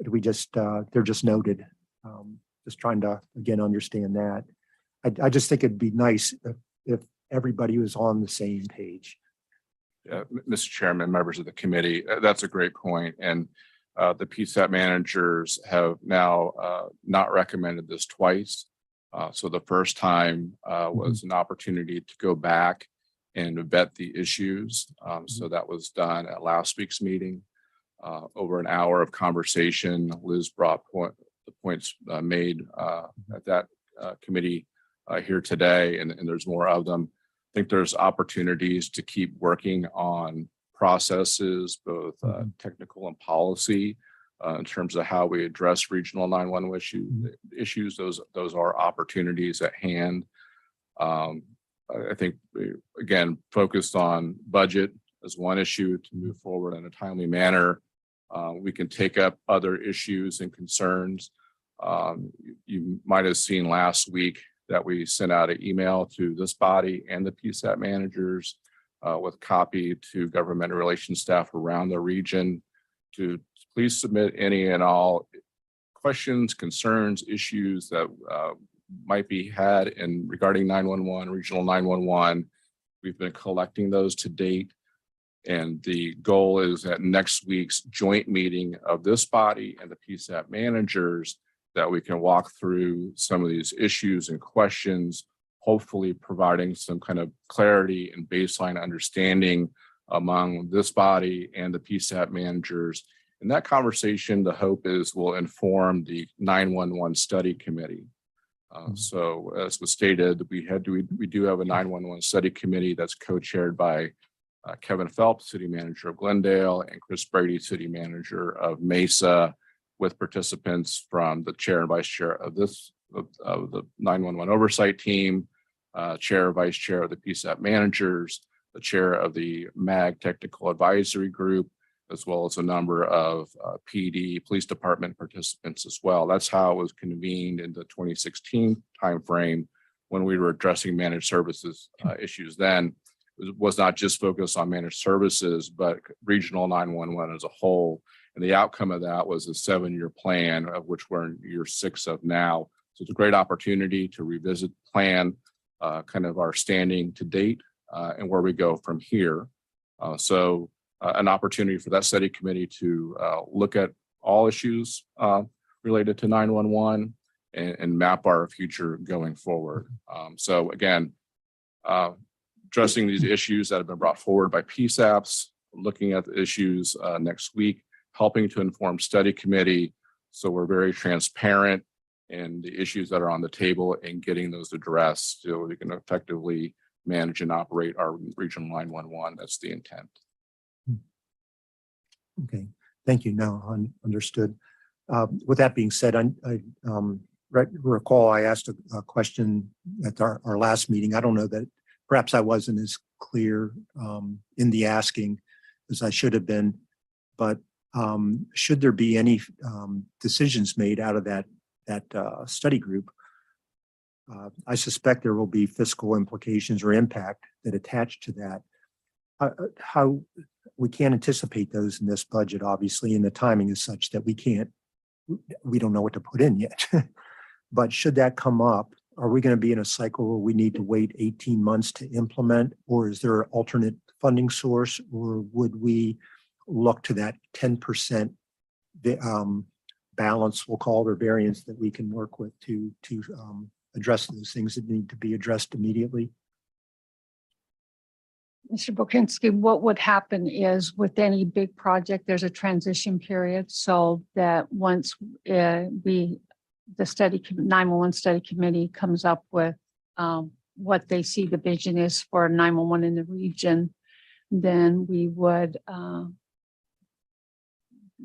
do we just, they're just noted? Just trying to, again, understand that. I just think it'd be nice if everybody was on the same page. Mr. Chairman, members of the committee, that's a great point. And the PSAP managers have now not recommended this twice. So the first time was an opportunity to go back and vet the issues. So that was done at last week's meeting. Over an hour of conversation, Liz brought the points made at that committee here today, and there's more of them. I think there's opportunities to keep working on processes, both technical and policy, in terms of how we address regional 911 issues. Those are opportunities at hand. I think we, again, focused on budget as one issue to move forward in a timely manner. We can take up other issues and concerns. You might have seen last week that we sent out an email to this body and the PSAP managers with copy to government relations staff around the region to please submit any and all questions, concerns, issues that might be had in regarding 911, regional 911. We've been collecting those to date. And the goal is at next week's joint meeting of this body and the PSAP managers that we can walk through some of these issues and questions, hopefully providing some kind of clarity and baseline understanding among this body and the PSAP managers. And that conversation, the hope is, will inform the 911 study committee. So as was stated, we do have a 911 study committee that's co-chaired by Kevin Phelps, city manager of Glendale, and Chris Brady, city manager of Mesa, with participants from the chair and vice chair of the 911 oversight team, chair, vice chair of the PSAP managers, the chair of the MAG technical advisory group, as well as a number of PD, police department participants as well. That's how it was convened in the 2016 timeframe when we were addressing managed services issues then. It was not just focused on managed services, but regional 911 as a whole. And the outcome of that was a 7-year plan, of which we're in year 6 of now. So it's a great opportunity to revisit the plan, kind of our standing to date and where we go from here. So an opportunity for that study committee to look at all issues related to 911 and map our future going forward. So again, addressing these issues that have been brought forward by PSAPs, looking at the issues next week, helping to inform study committee. So we're very transparent in the issues that are on the table and getting those addressed so we can effectively manage and operate our regional 911. That's the intent. Okay, thank you. Now understood. With that being said, I recall I asked a question at our last meeting. I don't know that perhaps I wasn't as clear in the asking as I should have been, but should there be any decisions made out of that study group? I suspect there will be fiscal implications or impact that attach to that. How we can't anticipate those in this budget, obviously, and the timing is such that we don't know what to put in yet. But should that come up, are we going to be in a cycle where we need to wait 18 months to implement, or is there alternate funding source, or would we look to that 10% balance, we'll call it, or variance that we can work with to address those things that need to be addressed immediately? Mr. Bokinski, what would happen is with any big project, there's a transition period so that once the 911 study committee comes up with what they see the vision is for 911 in the region, then we would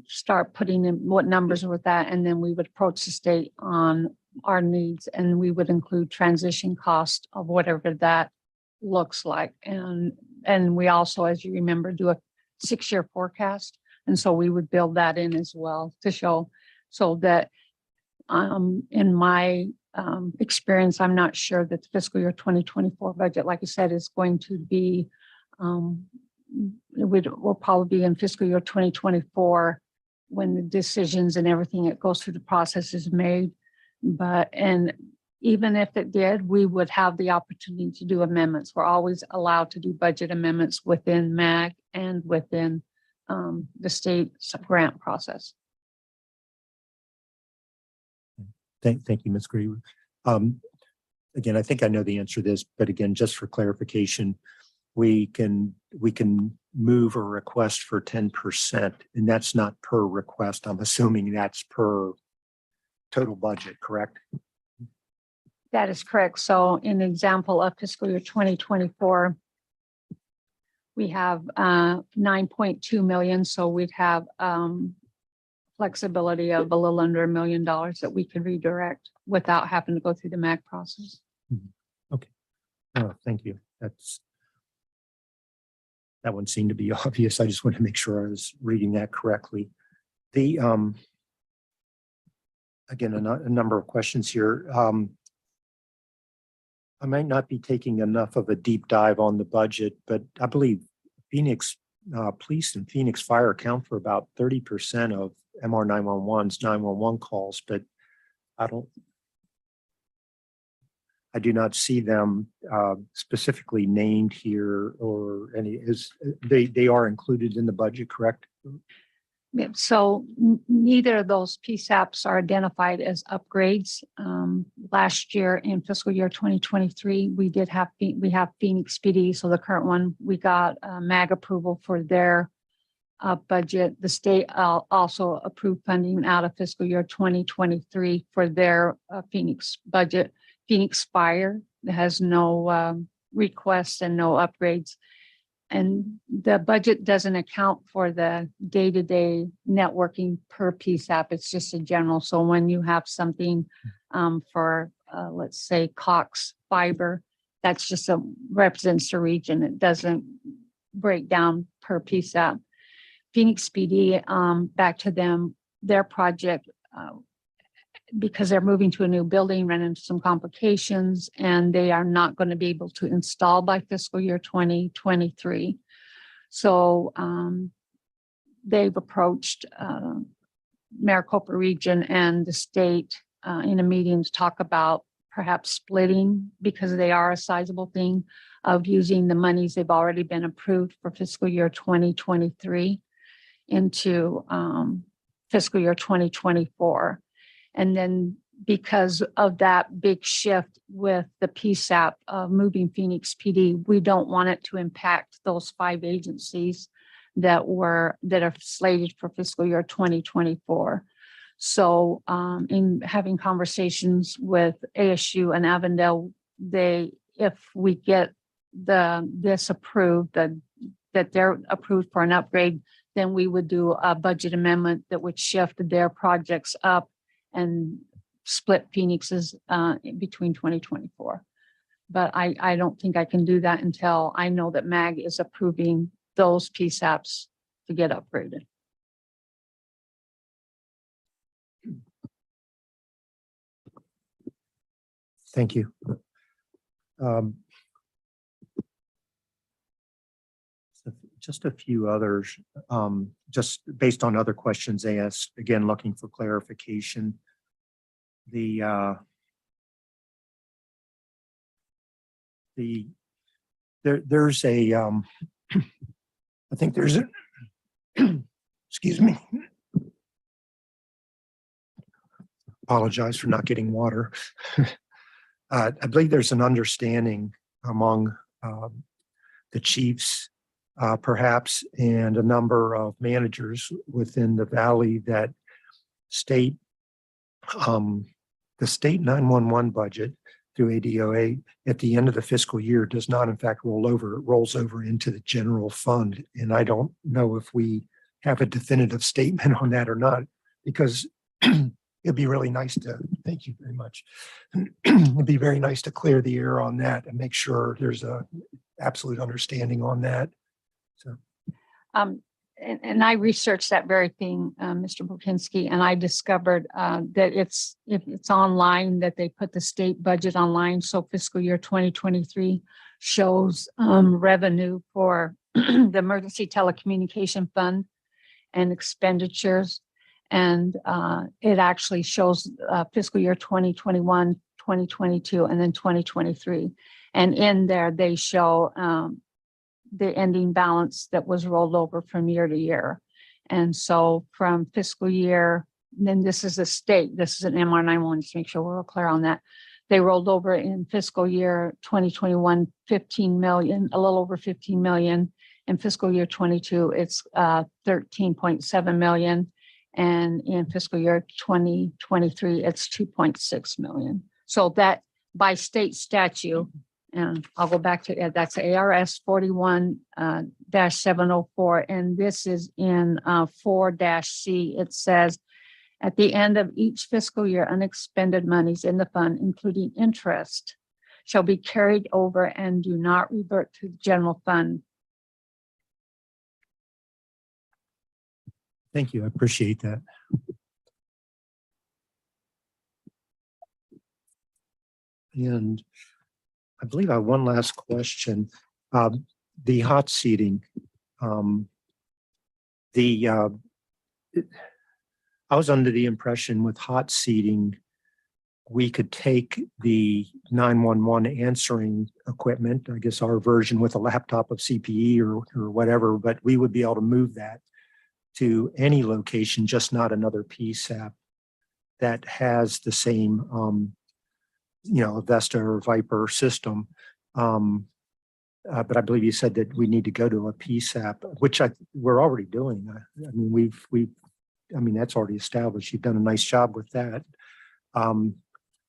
start putting in what numbers are with that, and then we would approach the state on our needs, and we would include transition cost of whatever that looks like. And we also, as you remember, do a 6-year forecast. And so we would build that in as well to show so that in my experience, I'm not sure that the fiscal year 2024 budget, like I said, is going to be, will probably be in fiscal year 2024 when the decisions and everything that goes through the process is made. And even if it did, we would have the opportunity to do amendments. We're always allowed to do budget amendments within MAG and within the state grant process. Thank you, Ms. Green. Again, I think I know the answer to this, but again, just for clarification, we can move a request for 10%, and that's not per request. I'm assuming that's per total budget, correct? That is correct. So in example of fiscal year 2024, we have 9.2 million. So we'd have flexibility of a little under $1 million that we could redirect without having to go through the MAG process. Okay. Thank you. That one seemed to be obvious. I just wanted to make sure I was reading that correctly. The again, a number of questions here. I might not be taking enough of a deep dive on the budget, but I believe Phoenix Police and Phoenix Fire account for about 30% of MR 911's 911 calls, but I do not see them specifically named here or any. They are included in the budget, correct? Yeah, so neither of those PSAPs are identified as upgrades. Last year in fiscal year 2023, we have Phoenix PD. So the current one, we got MAG approval for their budget. The state also approved funding out of fiscal year 2023 for their Phoenix budget. Phoenix Fire has no requests and no upgrades. And the budget doesn't account for the day-to-day networking per PSAP. It's just a general. So when you have something for, let's say, Cox Fiber, that's just represents the region. It doesn't break down per PSAP. Phoenix PD, back to them, their project, because they're moving to a new building, ran into some complications, and they are not going to be able to install by fiscal year 2023. So they've approached Maricopa region and the state in a meeting to talk about perhaps splitting, because they are a sizable thing, of using the monies they've already been approved for fiscal year 2023 into fiscal year 2024. And then because of that big shift with the PSAP moving Phoenix PD, we don't want it to impact those 5 agencies that are slated for fiscal year 2024. So in having conversations with ASU and Avondale, if we get this approved, that they're approved for an upgrade, then we would do a budget amendment that would shift their projects up and split Phoenix's between 2024. But I don't think I can do that until I know that MAG is approving those PSAPs to get upgraded. Thank you. Just a few others, just based on other questions asked, again, looking for clarification. There's a I think there's a, excuse me. Apologize for not getting water. I believe there's an understanding among the chiefs, perhaps, and a number of managers within the valley that state, the state 911 budget through ADOA at the end of the fiscal year does not in fact roll over, it rolls over into the general fund. And I don't know if we have a definitive statement on that or not, because it'd be really nice to, thank you very much. It'd be very nice to clear the air on that and make sure there's a absolute understanding on that. So, and I researched that very thing, Mr. Bokinski, and I discovered that if it's online, that they put the state budget online. So fiscal year 2023 shows revenue for the Emergency Telecommunication Fund and expenditures. And it actually shows fiscal year 2021, 2022, and then 2023. And in there, they show the ending balance that was rolled over from year to year. And so from fiscal year, then this is a state, this is an MR911, just make sure we're all clear on that. They rolled over in fiscal year 2021, 15 million, a little over 15 million. In fiscal year 22, it's 13.7 million. And in fiscal year 2023, it's 2.6 million. So that by state statute, and I'll go back to that's ARS 41-704. And this is in 4-C. It says, at the end of each fiscal year, unexpended monies in the fund, including interest, shall be carried over and do not revert to the general fund. thank you. I appreciate that. And I believe I have one last question. The hot seating. I was under the impression with hot seating, we could take the 911 answering equipment, I guess our version with a laptop of CPE or whatever, but we would be able to move that to any location, just not another PSAP that has the same Vesta or Viper system. But I believe you said that we need to go to a PSAP, which we're already doing. I mean, that's already established. You've done a nice job with that.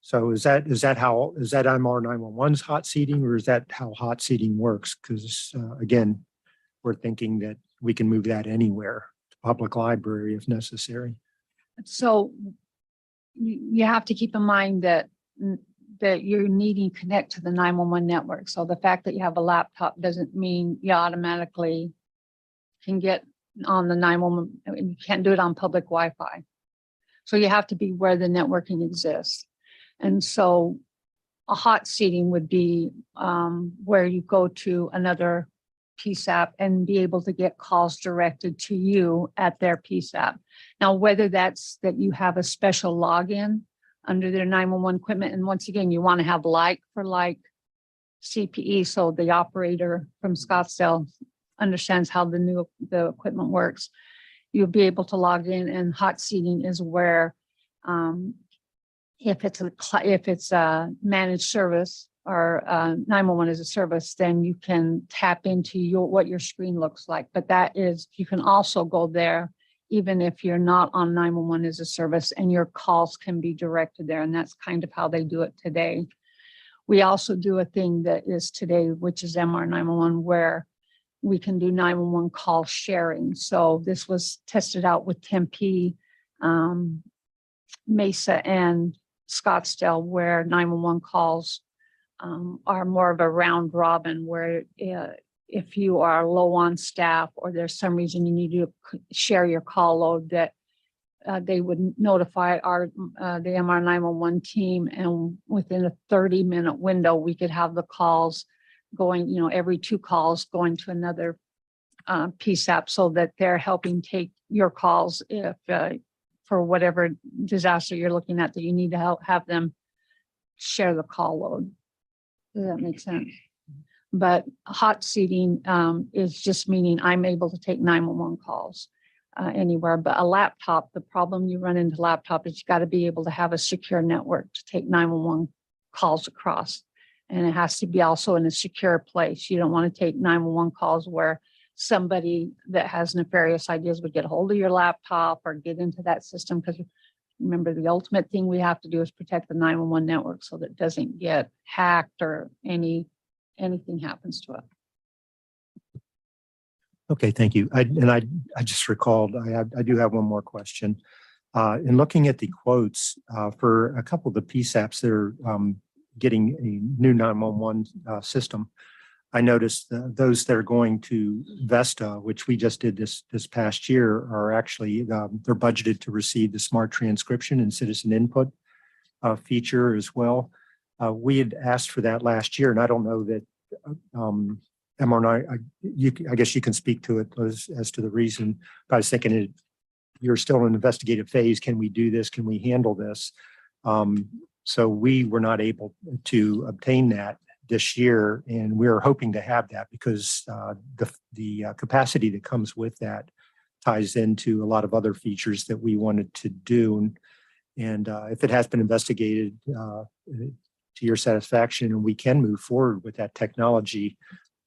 So is that MR 911's hot seating, or is that how hot seating works? Because again, we're thinking that we can move that anywhere, to public library if necessary. So you have to keep in mind that you're needing to connect to the 911 network. So the fact that you have a laptop doesn't mean you automatically can get on the 911. You can't do it on public Wi-Fi. So you have to be where the networking exists. And so a hot seating would be where you go to another PSAP and be able to get calls directed to you at their PSAP. Now, whether that's that you have a special login under their 911 equipment. And once again, you want to have like for like CPE. So the operator from Scottsdale understands how the equipment works. You'll be able to log in, and hot seating is where if it's a managed service or 911 as a service, then you can tap into what your screen looks like. But that is, you can also go there even if you're not on 911 as a service, and your calls can be directed there. And that's kind of how they do it today. We also do a thing that is today, which is MR 911, where we can do 911 call sharing. So this was tested out with Tempe, Mesa, and Scottsdale, where 911 calls are more of a round robin, where if you are low on staff or there's some reason you need to share your call load, that they would notify the MR 911 team, and within a 30-minute window, we could have the calls going, every 2 calls going to another PSAP, so that they're helping take your calls if for whatever disaster you're looking at, that you need to have them share the call load. Does that make sense? But hot seating is just meaning I'm able to take 911 calls anywhere. But a laptop, the problem you run into laptop is you got to be able to have a secure network to take 911 calls across. And it has to be also in a secure place. You don't want to take 911 calls where somebody that has nefarious ideas would get a hold of your laptop or get into that system. Because remember, the ultimate thing we have to do is protect the 911 network so that it doesn't get hacked or anything happens to it. Okay, thank you. I just recalled, I do have one more question. In looking at the quotes for a couple of the PSAPs that are getting a new 911 system, I noticed those that are going to Vesta, which we just did this past year, are actually, they're budgeted to receive the smart transcription and citizen input feature as well. We had asked for that last year, and I don't know that MRI, I guess you can speak to it as to the reason. But I was thinking you're still in an investigative phase. Can we do this? Can we handle this? So we were not able to obtain that this year, and we're hoping to have that because the capacity that comes with that ties into a lot of other features that we wanted to do. And if it has been investigated to your satisfaction and we can move forward with that technology,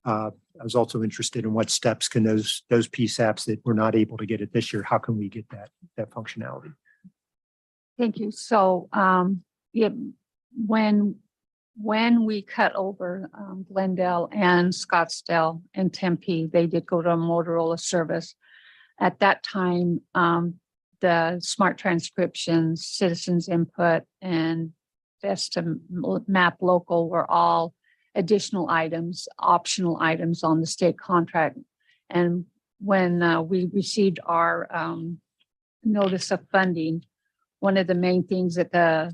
I was also interested in what steps can those PSAPs that we're not able to get it this year, how can we get that functionality? Thank you. So when we cut over Glendale and Scottsdale and Tempe, they did go to a Motorola service. At that time, the smart transcriptions, citizens input, and Vesta Map Local were all additional items, optional items on the state contract. And when we received our notice of funding, one of the main things that the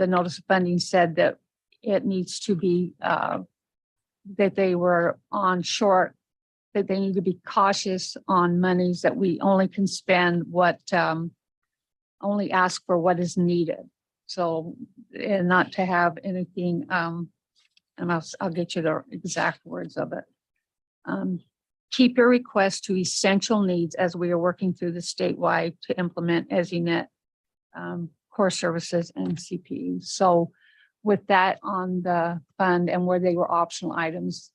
notice of funding said that it needs to be that they were on short, that they need to be cautious on monies, that we only can spend what only ask for what is needed. So, and not to have anything, and I'll get you the exact words of it. Keep your request to essential needs as we are working through the statewide to implement EZNet core services and CPE. So with that on the fund and where they were optional items,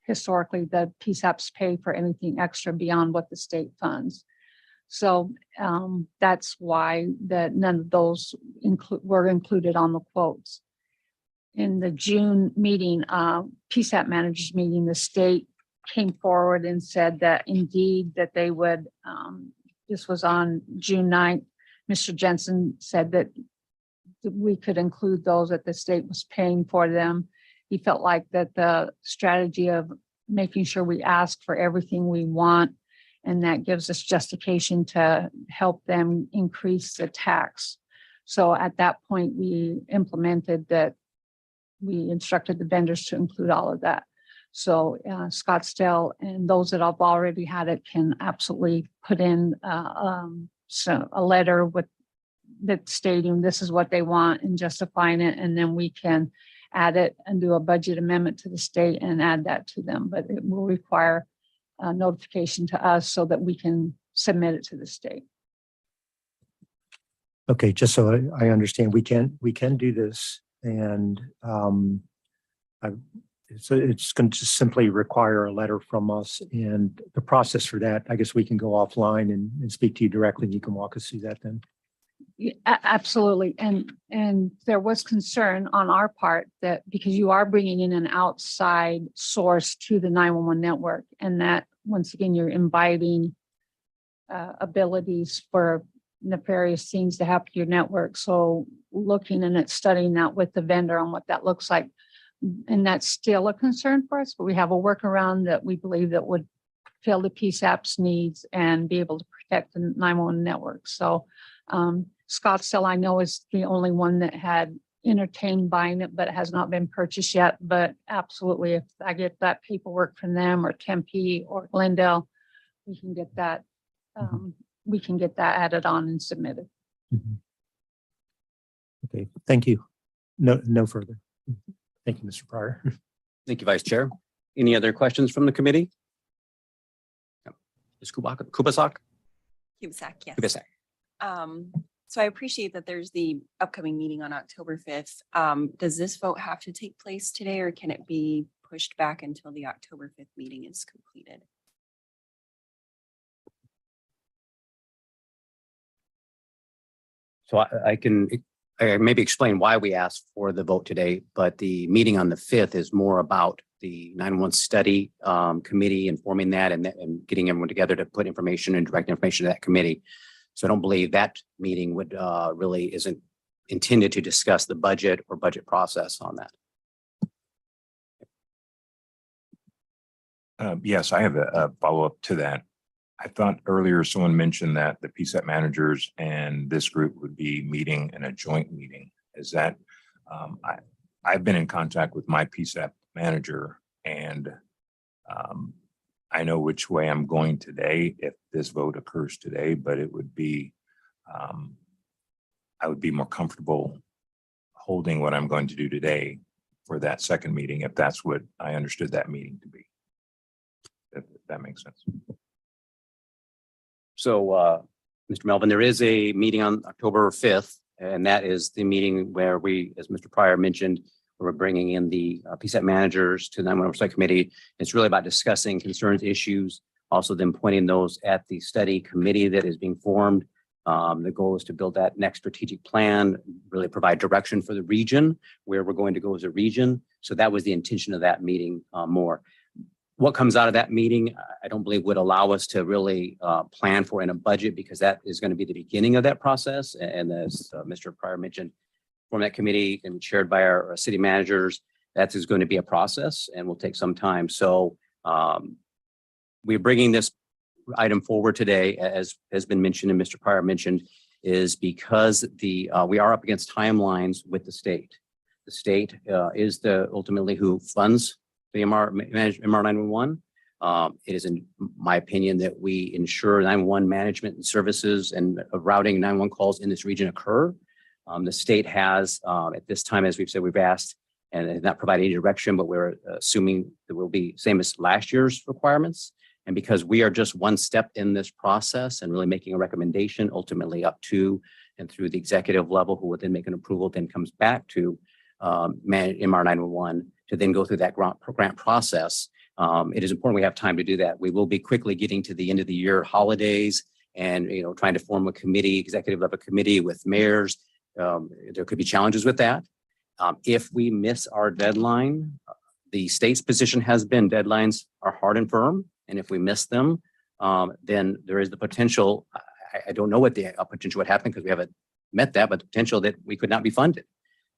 historically, the PSAPs pay for anything extra beyond what the state funds. So that's why none of those were included on the quotes. In the June meeting, PSAP managers meeting, the state came forward and said that indeed that they would, this was on June 9th, Mr. Jensen said that we could include those that the state was paying for them. He felt like that the strategy of making sure we ask for everything we want, and that gives us justification to help them increase the tax. So at that point, we implemented that. We instructed the vendors to include all of that. So Scottsdale and those that have already had it can absolutely put in a letter with that stating this is what they want and justifying it, and then we can add it and do a budget amendment to the state and add that to them. But it will require notification to us so that we can submit it to the state. Okay, just so I understand, we can do this, and so it's going to just simply require a letter from us, and the process for that, I guess we can go offline and speak to you directly, and you can walk us through that then. Yeah, absolutely. And there was concern on our part that because you are bringing in an outside source to the 911 network, and that once again, you're inviting abilities for nefarious things to happen to your network. So looking and studying that with the vendor on what that looks like. And that's still a concern for us, but we have a workaround that we believe that would fill the PSAP's needs and be able to protect the 911 network. So Scottsdale, I know, is the only one that had entertained buying it, but it has not been purchased yet. But absolutely, if I get that paperwork from them or Tempe or Glendale, we can get that. We can get that added on and submitted. Okay, thank you. No further. Thank you, Mr. Pryor. Thank you, Vice Chair. Any other questions from the committee? No. Ms. Kubasak? Cusack, yes. Kubasak. So I appreciate that there's the upcoming meeting on October 5th. Does this vote have to take place today, or can it be pushed back until the October 5th meeting is completed? So I can maybe explain why we asked for the vote today, but the meeting on the 5th is more about the 911 study committee and forming that and getting everyone together to put information and direct information to that committee. So I don't believe that meeting would really isn't intended to discuss the budget or budget process on that. Yes, I have a follow-up to that. I thought earlier someone mentioned that the PSAP managers and this group would be meeting in a joint meeting. Is that, I've been in contact with my PSAP manager, and I know which way I'm going today if this vote occurs today, but it would be, I would be more comfortable holding what I'm going to do today for that second meeting, if that's what I understood that meeting to be. If that makes sense. So, Mr. Melvin, there is a meeting on October 5th, and that is the meeting where we, as Mr. Pryor mentioned, we're bringing in the PSAP managers to the 911 Oversight Committee. It's really about discussing concerns, issues, also then pointing those at the study committee that is being formed. The goal is to build that next strategic plan, really provide direction for the region, where we're going to go as a region. So that was the intention of that meeting more. What comes out of that meeting, I don't believe would allow us to really plan for in a budget, because that is going to be the beginning of that process. And as Mr. Pryor mentioned, from that committee and chaired by our city managers, that is going to be a process and will take some time. So we're bringing this item forward today, as has been mentioned and Mr. Pryor mentioned, is because we are up against timelines with the state. The state is ultimately who funds the MR 911. It is, in my opinion, that we ensure 911 management and services and routing 911 calls in this region occur. The state has, at this time, as we've said, we've asked and has not provided any direction, but we're assuming that will be same as last year's requirements. And because we are just one step in this process and really making a recommendation ultimately up to and through the executive level, who will then make an approval, then comes back to MR 911 to then go through that grant process. It is important we have time to do that. We will be quickly getting to the end of the year holidays and, trying to form a committee, executive level committee with mayors. There could be challenges with that. If we miss our deadline, the state's position has been deadlines are hard and firm. And if we miss them, then there is the potential. I don't know what the potential would happen because we haven't met that, but the potential that we could not be funded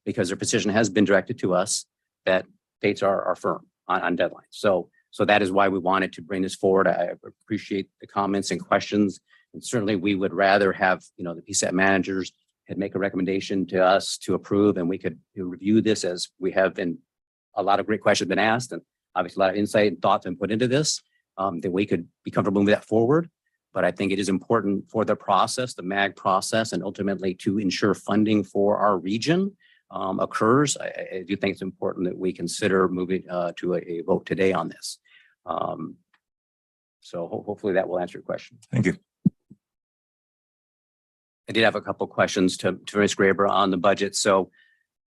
because their position has been directed to us that dates are firm on deadlines. So that is why we wanted to bring this forward. I appreciate the comments and questions. And certainly we would rather have, the PSAP managers had make a recommendation to us to approve, and we could review this as we have been. A lot of great questions been asked, and obviously a lot of insight and thoughts been put into this, that we could be comfortable moving that forward. But I think it is important for the process, the MAG process, and ultimately to ensure funding for our region occurs. I do think it's important that we consider moving to a vote today on this. So hopefully that will answer your question. Thank you. I did have a couple of questions to Ms. Graber on the budget. So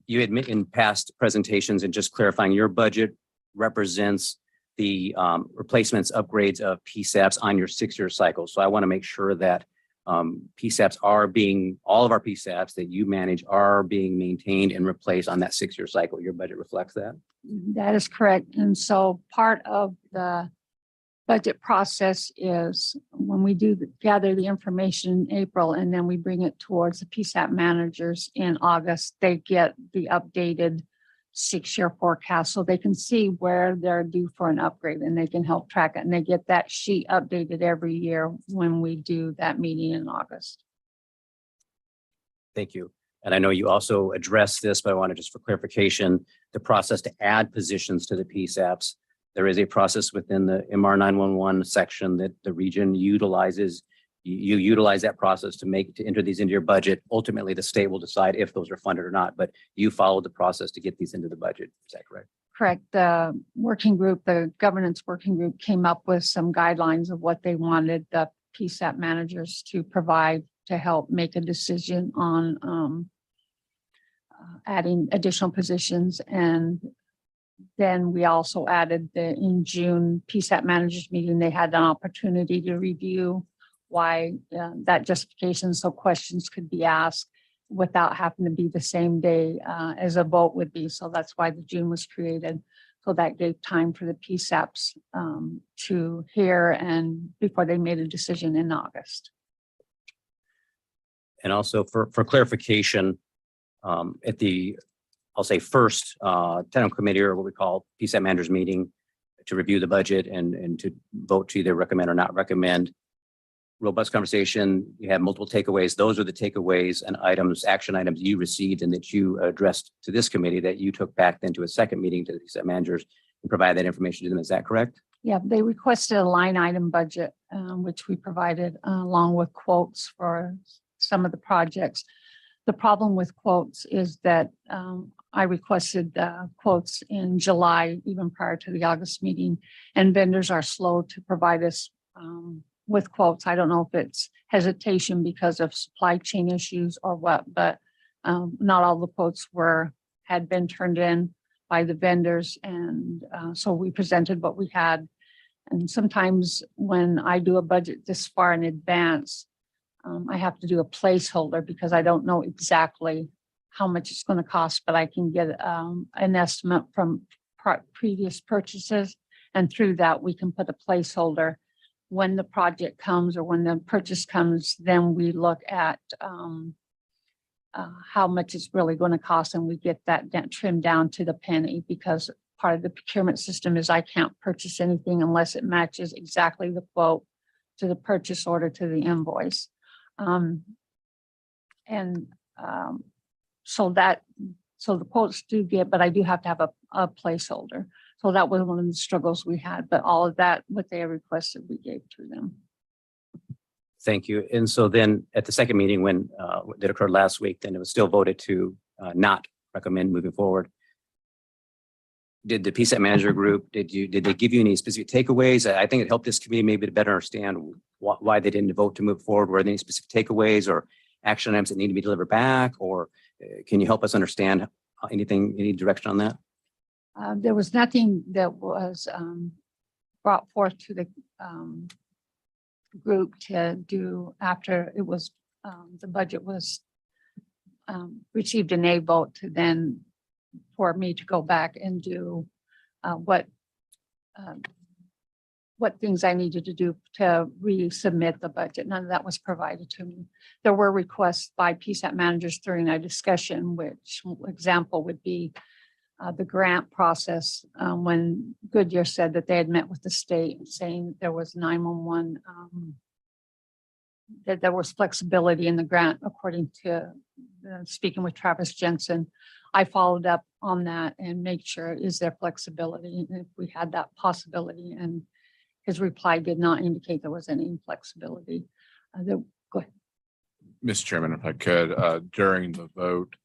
you admit in past presentations, and just clarifying, your budget represents the replacements, upgrades of PSAPs on your 6-year cycle. So I want to make sure that PSAPs all of our PSAPs that you manage are being maintained and replaced on that 6-year cycle. Your budget reflects that? That is correct. And so part of the budget process is when we gather the information in April, and then we bring it towards the PSAP managers in August, they get the updated 6-year forecast so they can see where they're due for an upgrade and they can help track it. And they get that sheet updated every year when we do that meeting in August. Thank you. And I know you also addressed this, but I want to just for clarification, the process to add positions to the PSAPs. There is a process within the MR 911 section that the region utilizes. You utilize that process to enter these into your budget. Ultimately, the state will decide if those are funded or not, but you followed the process to get these into the budget. Is that correct? Correct. The working group, the governance working group came up with some guidelines of what they wanted the PSAP managers to provide to help make a decision on adding additional positions. And then we also added in June PSAP managers meeting, they had an opportunity to review why that justification, so questions could be asked without having to be the same day as a vote would be. So that's why the June was created. So that gave time for the PSAPs to hear and before they made a decision in August. And also for clarification, at the, I'll say first, technical committee or what we call PSAP managers meeting to review the budget and to vote to either recommend or not recommend. Robust conversation. You have multiple takeaways. Those are the takeaways and items, action items you received and that you addressed to this committee that you took back then to a second meeting to the PSAP managers and provide that information to them. Is that correct? Yeah, they requested a line item budget, which we provided along with quotes for some of the projects. The problem with quotes is that I requested quotes in July, even prior to the August meeting, and vendors are slow to provide us with quotes. I don't know if it's hesitation because of supply chain issues or what, but not all the quotes had been turned in by the vendors. And so we presented what we had. And sometimes when I do a budget this far in advance, I have to do a placeholder because I don't know exactly how much it's going to cost, but I can get an estimate from previous purchases. And through that, we can put a placeholder. When the project comes or when the purchase comes, then we look at how much it's really going to cost, and we get that trimmed down to the penny, because part of the procurement system is I can't purchase anything unless it matches exactly the quote to the purchase order to the invoice. So the quotes do get, but I do have to have a placeholder. So that was one of the struggles we had, but all of that, what they requested, we gave to them. Thank you. And so then at the second meeting when that occurred last week, then it was still voted to not recommend moving forward. Did the PSAP manager group, did they give you any specific takeaways? I think it helped this committee maybe to better understand why they didn't vote to move forward. Were there any specific takeaways or action items that need to be delivered back? Or can you help us understand any direction on that? There was nothing that was brought forth to the group to do after it was the budget was received an A vote to then for me to go back and do what things I needed to do to resubmit the budget. None of that was provided to me. There were requests by PSAP managers during our discussion, which example would be the grant process, when Goodyear said that they had met with the state saying there was 911, that there was flexibility in the grant, according to speaking with Travis Jensen. I followed up on that and made sure, is there flexibility? And if we had that possibility, and his reply did not indicate there was any flexibility. Go ahead. Mr. Chairman, if I could, during the vote,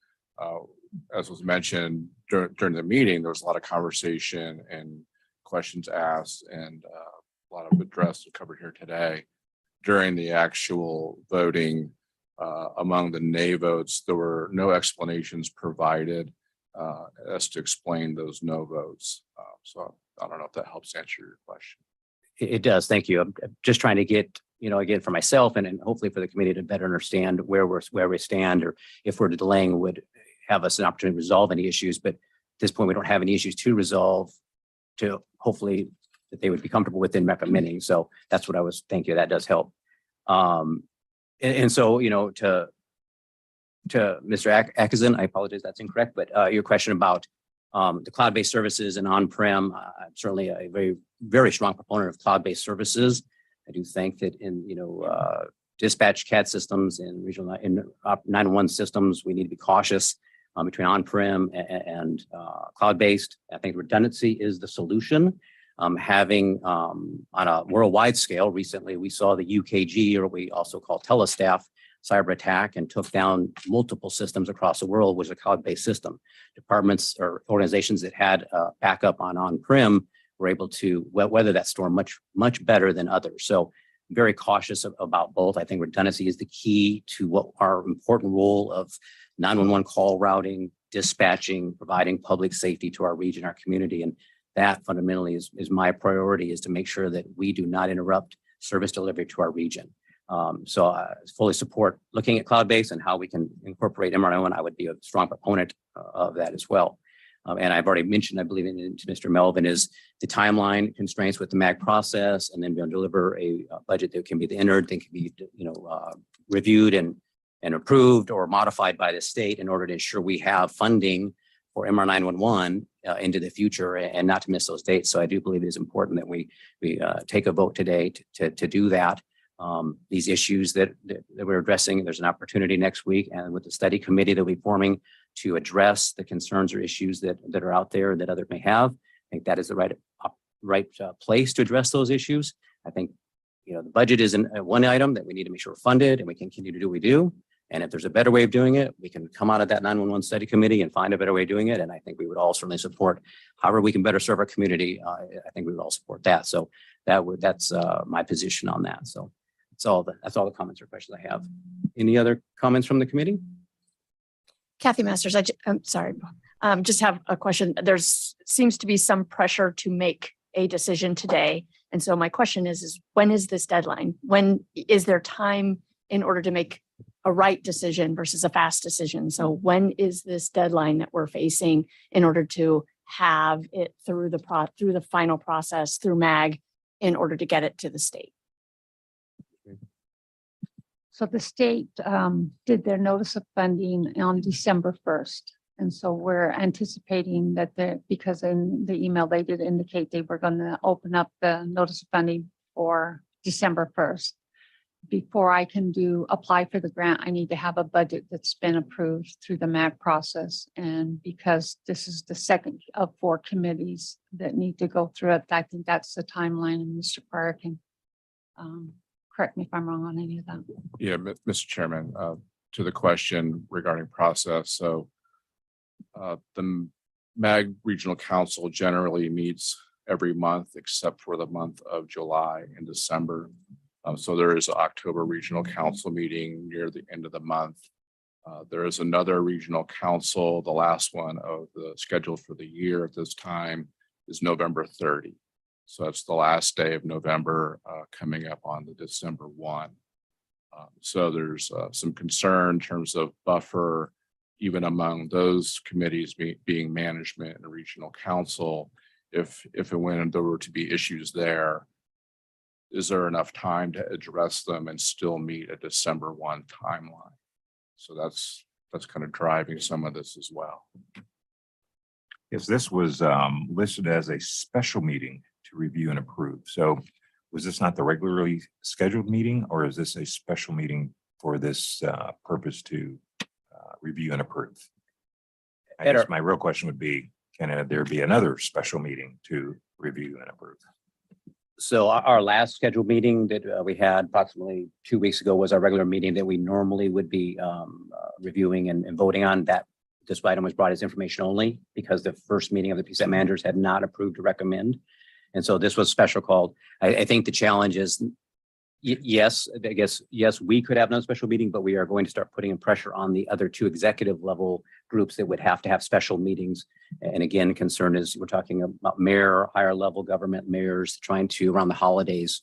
as was mentioned during the meeting, there was a lot of conversation and questions asked and a lot of addressed and covered here today. During the actual voting, among the nay votes, there were no explanations provided as to explain those no votes. So I don't know if that helps answer your question. It does. Thank you. I'm just trying to get, again, for myself and hopefully for the committee to better understand where we stand, or if we're delaying would have us an opportunity to resolve any issues. But at this point, we don't have any issues to resolve, to hopefully that they would be comfortable within recommending. So that's what I was thinking. That does help. And so, to Mr. Atkinson, I apologize, that's incorrect, but your question about the cloud-based services and on-prem, I'm certainly a very, very strong proponent of cloud-based services. I do think that in, dispatch CAD systems and regional 911 systems, we need to be cautious between on-prem and cloud-based. I think redundancy is the solution. Having on a worldwide scale, recently we saw the UKG, or what we also call Telestaff, cyber attack and took down multiple systems across the world, was a cloud-based system. Departments or organizations that had backup on-prem were able to weather that storm much better than others. So very cautious about both. I think redundancy is the key to what our important role of 911 call routing, dispatching, providing public safety to our region, our community. And that fundamentally is my priority, is to make sure that we do not interrupt service delivery to our region. So I fully support looking at cloud-based and how we can incorporate MRO, I would be a strong proponent of that as well. And I've already mentioned, I believe, to Mr. Melvin, is the timeline constraints with the MAG process, and then we'll deliver a budget that can be entered, that can be, reviewed and approved or modified by the state in order to ensure we have funding for MR 911 into the future, and not to miss those dates. So I do believe it is important that we take a vote today to do that. These issues that we're addressing, there's an opportunity next week, and with the study committee that we're forming to address the concerns or issues that are out there that others may have. I think that is the right place to address those issues. I think, the budget is one item that we need to make sure we're funded and we can continue to do what we do. And if there's a better way of doing it, we can come out of that 911 study committee and find a better way of doing it. And I think we would all certainly support however we can better serve our community. I think we would all support that. So that's my position on that. So that's all the comments or questions I have. Any other comments from the committee? Kathy Masters, I'm sorry, just have a question. Seems to be some pressure to make a decision today. And so my question is when is this deadline? When is there time in order to make a right decision versus a fast decision? So when is this deadline that we're facing in order to have it through the final process, through MAG, in order to get it to the state? So the state did their notice of funding on December 1st. And so we're anticipating that because in the email, they did indicate they were going to open up the notice of funding for December 1st. Before I can apply for the grant, I need to have a budget that's been approved through the MAG process. And because this is the second of 4 committees that need to go through it, I think that's the timeline, and Mr. Pryor can correct me if I'm wrong on any of that. Yeah, Mr. Chairman, to the question regarding process. So the MAG Regional Council generally meets every month except for the month of July and December. So there is an October Regional Council meeting near the end of the month. There is another Regional Council, the last one of the schedule for the year at this time is November 30. So that's the last day of November, coming up on the December 1. So there's some concern in terms of buffer, even among those committees being management and regional council. If and when there were to be issues there, is there enough time to address them and still meet a December 1 timeline? So that's kind of driving some of this as well. Yes, this was listed as a special meeting to review and approve. So was this not the regularly scheduled meeting, or is this a special meeting for this purpose to review and approve? I guess my real question would be, can there be another special meeting to review and approve? So our last scheduled meeting that we had approximately 2 weeks ago was our regular meeting that we normally would be reviewing and voting on. That this item was brought as information only because the first meeting of the PSAT managers had not approved to recommend. And so this was special called. I think the challenge is, yes, we could have no special meeting, but we are going to start putting pressure on the other 2 executive level groups that would have to have special meetings. And again, concern is we're talking about mayor, higher level government mayors trying to, around the holidays,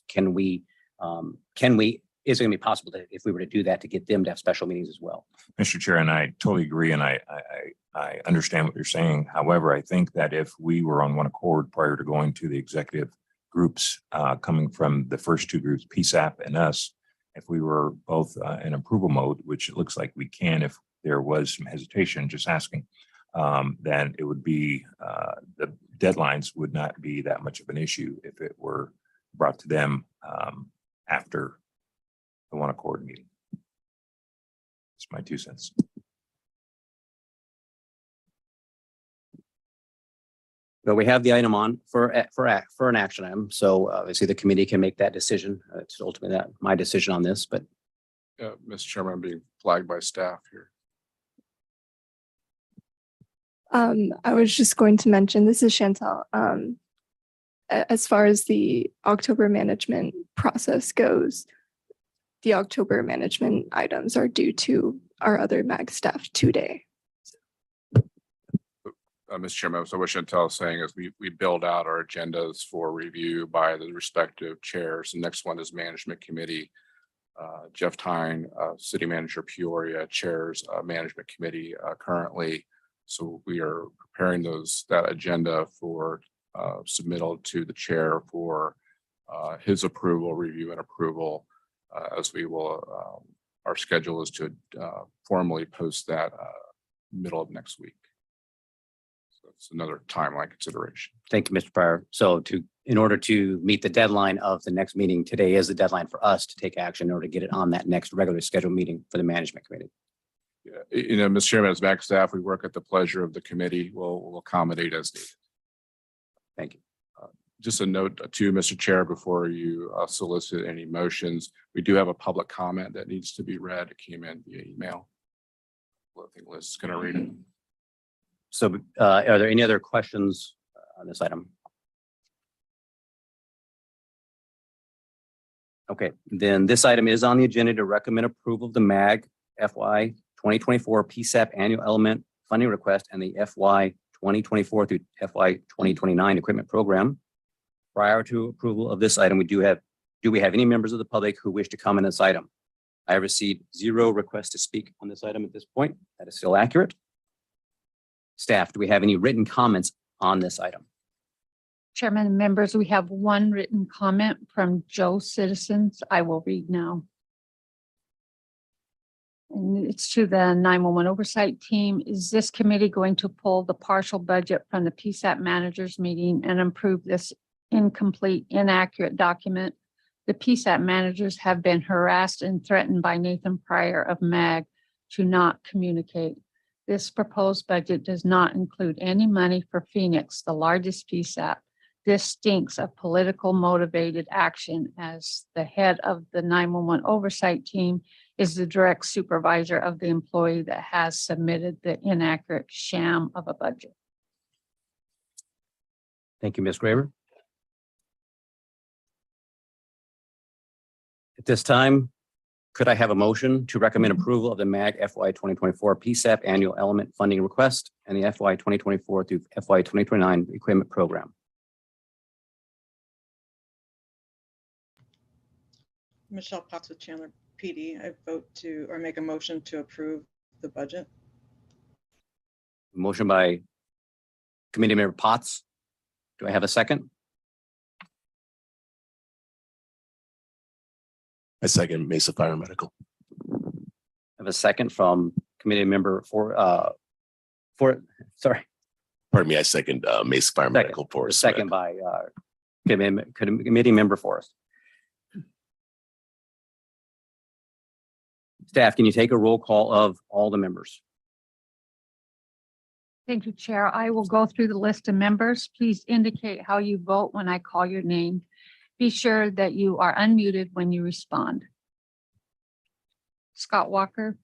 is it going to be possible that if we were to do that, to get them to have special meetings as well? Mr. Chair, and I totally agree, and I understand what you're saying. However, I think that if we were on one accord prior to going to the executive groups, coming from the first 2 groups, PSAP and us, if we were both in approval mode, which it looks like we can, if there was some hesitation, just asking, then it would be, the deadlines would not be that much of an issue if it were brought to them after the one accord meeting. It's my 2 cents. But we have the item on for an action item. So obviously the committee can make that decision. It's ultimately my decision on this, but Mr. Chairman, I'm being flagged by staff here. I was just going to mention, this is Chantal. As far as the October management process goes, the October management items are due to our other MAG staff today. Mr. Chairman, so what Chantal is saying is we build out our agendas for review by the respective chairs. The next one is Management Committee. Jeff Tyne, City Manager Peoria, chairs Management Committee currently. So we are preparing that agenda for submittal to the chair for his approval, review and approval, as we will, our schedule is to formally post that middle of next week. So it's another timeline consideration. Thank you, Mr. Pryor. So in order to meet the deadline of the next meeting, today is the deadline for us to take action in order to get it on that next regularly scheduled meeting for the management committee. Yeah, Mr. Chairman, as MAC staff, we work at the pleasure of the committee. We'll accommodate as needed. Thank you. Just a note too, Mr. Chair, before you solicit any motions, we do have a public comment that needs to be read. It came in via email. I think Liz is going to read it. So are there any other questions on this item? Okay, then this item is on the agenda to recommend approval of the MAG FY 2024 PSAP annual element funding request and the FY 2024 through FY 2029 equipment program. Prior to approval of this item, do we have any members of the public who wish to comment on this item? I have received 0 requests to speak on this item at this point. That is still accurate. Staff, do we have any written comments on this item? Chairman and members, we have one written comment from Joe Citizens. I will read now. And it's to the 911 oversight team. Is this committee going to pull the partial budget from the PSAP managers meeting and approve this incomplete, inaccurate document? The PSAP managers have been harassed and threatened by Nathan Pryor of MAG to not communicate. This proposed budget does not include any money for Phoenix, the largest PSAP. This stinks of political motivated action, as the head of the 911 oversight team is the direct supervisor of the employee that has submitted the inaccurate sham of a budget. Thank you, Ms. Graber. At this time, could I have a motion to recommend approval of the MAG FY 2024 PSAP annual element funding request and the FY 2024 through FY 2029 equipment program? Michelle Potts with Chandler PD. I vote to, or make a motion to approve the budget. Motion by Committee Member Potts. Do I have a second? I second Mesa Fire Medical. I have a second from Committee Member Pardon me, I second Mesa Fire Medical for a second by Committee Member Forrest. Staff, can you take a roll call of all the members? Thank you, Chair. I will go through the list of members. Please indicate how you vote when I call your name. Be sure that you are unmuted when you respond. Scott Walker,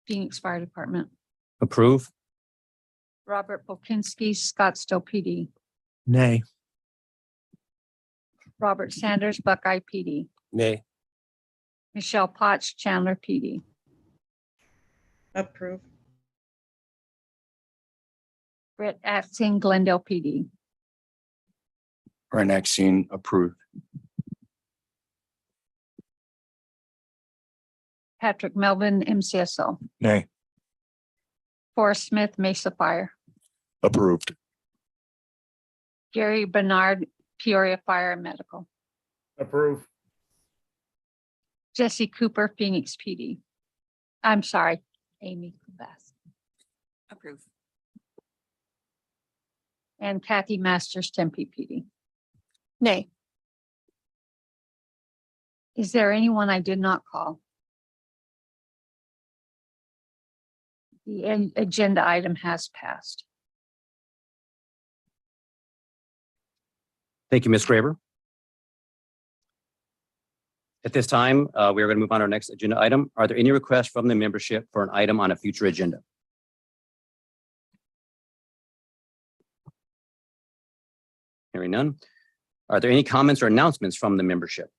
Phoenix Fire Department. Approve. Robert Bokinski, Scottsdale PD. Nay. Robert Sanders, Buckeye PD. Nay. Michelle Potts, Chandler PD. Approve. Britt Atzing, Glendale PD. Brent Axine, approved. Patrick Melvin, MCSO. Nay. Forrest Smith, Mesa Fire. Approved. Gary Bernard, Peoria Fire and Medical. Approved. Jesse Cooper, Phoenix PD. I'm sorry, Amy Bass. Approve. And Kathy Masters, Tempe PD. Nay. Is there anyone I did not call? The agenda item has passed. Thank you, Ms. Graber. At this time, we are going to move on to our next agenda item. Are there any requests from the membership for an item on a future agenda? Hearing none. Are there any comments or announcements from the membership?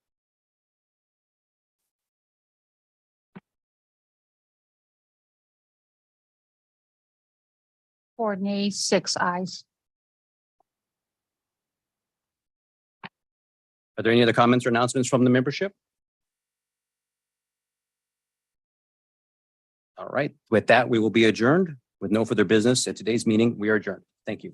Four nays, 6 ayes. Are there any other comments or announcements from the membership? All right. With that, we will be adjourned. With no further business at today's meeting, we are adjourned. Thank you.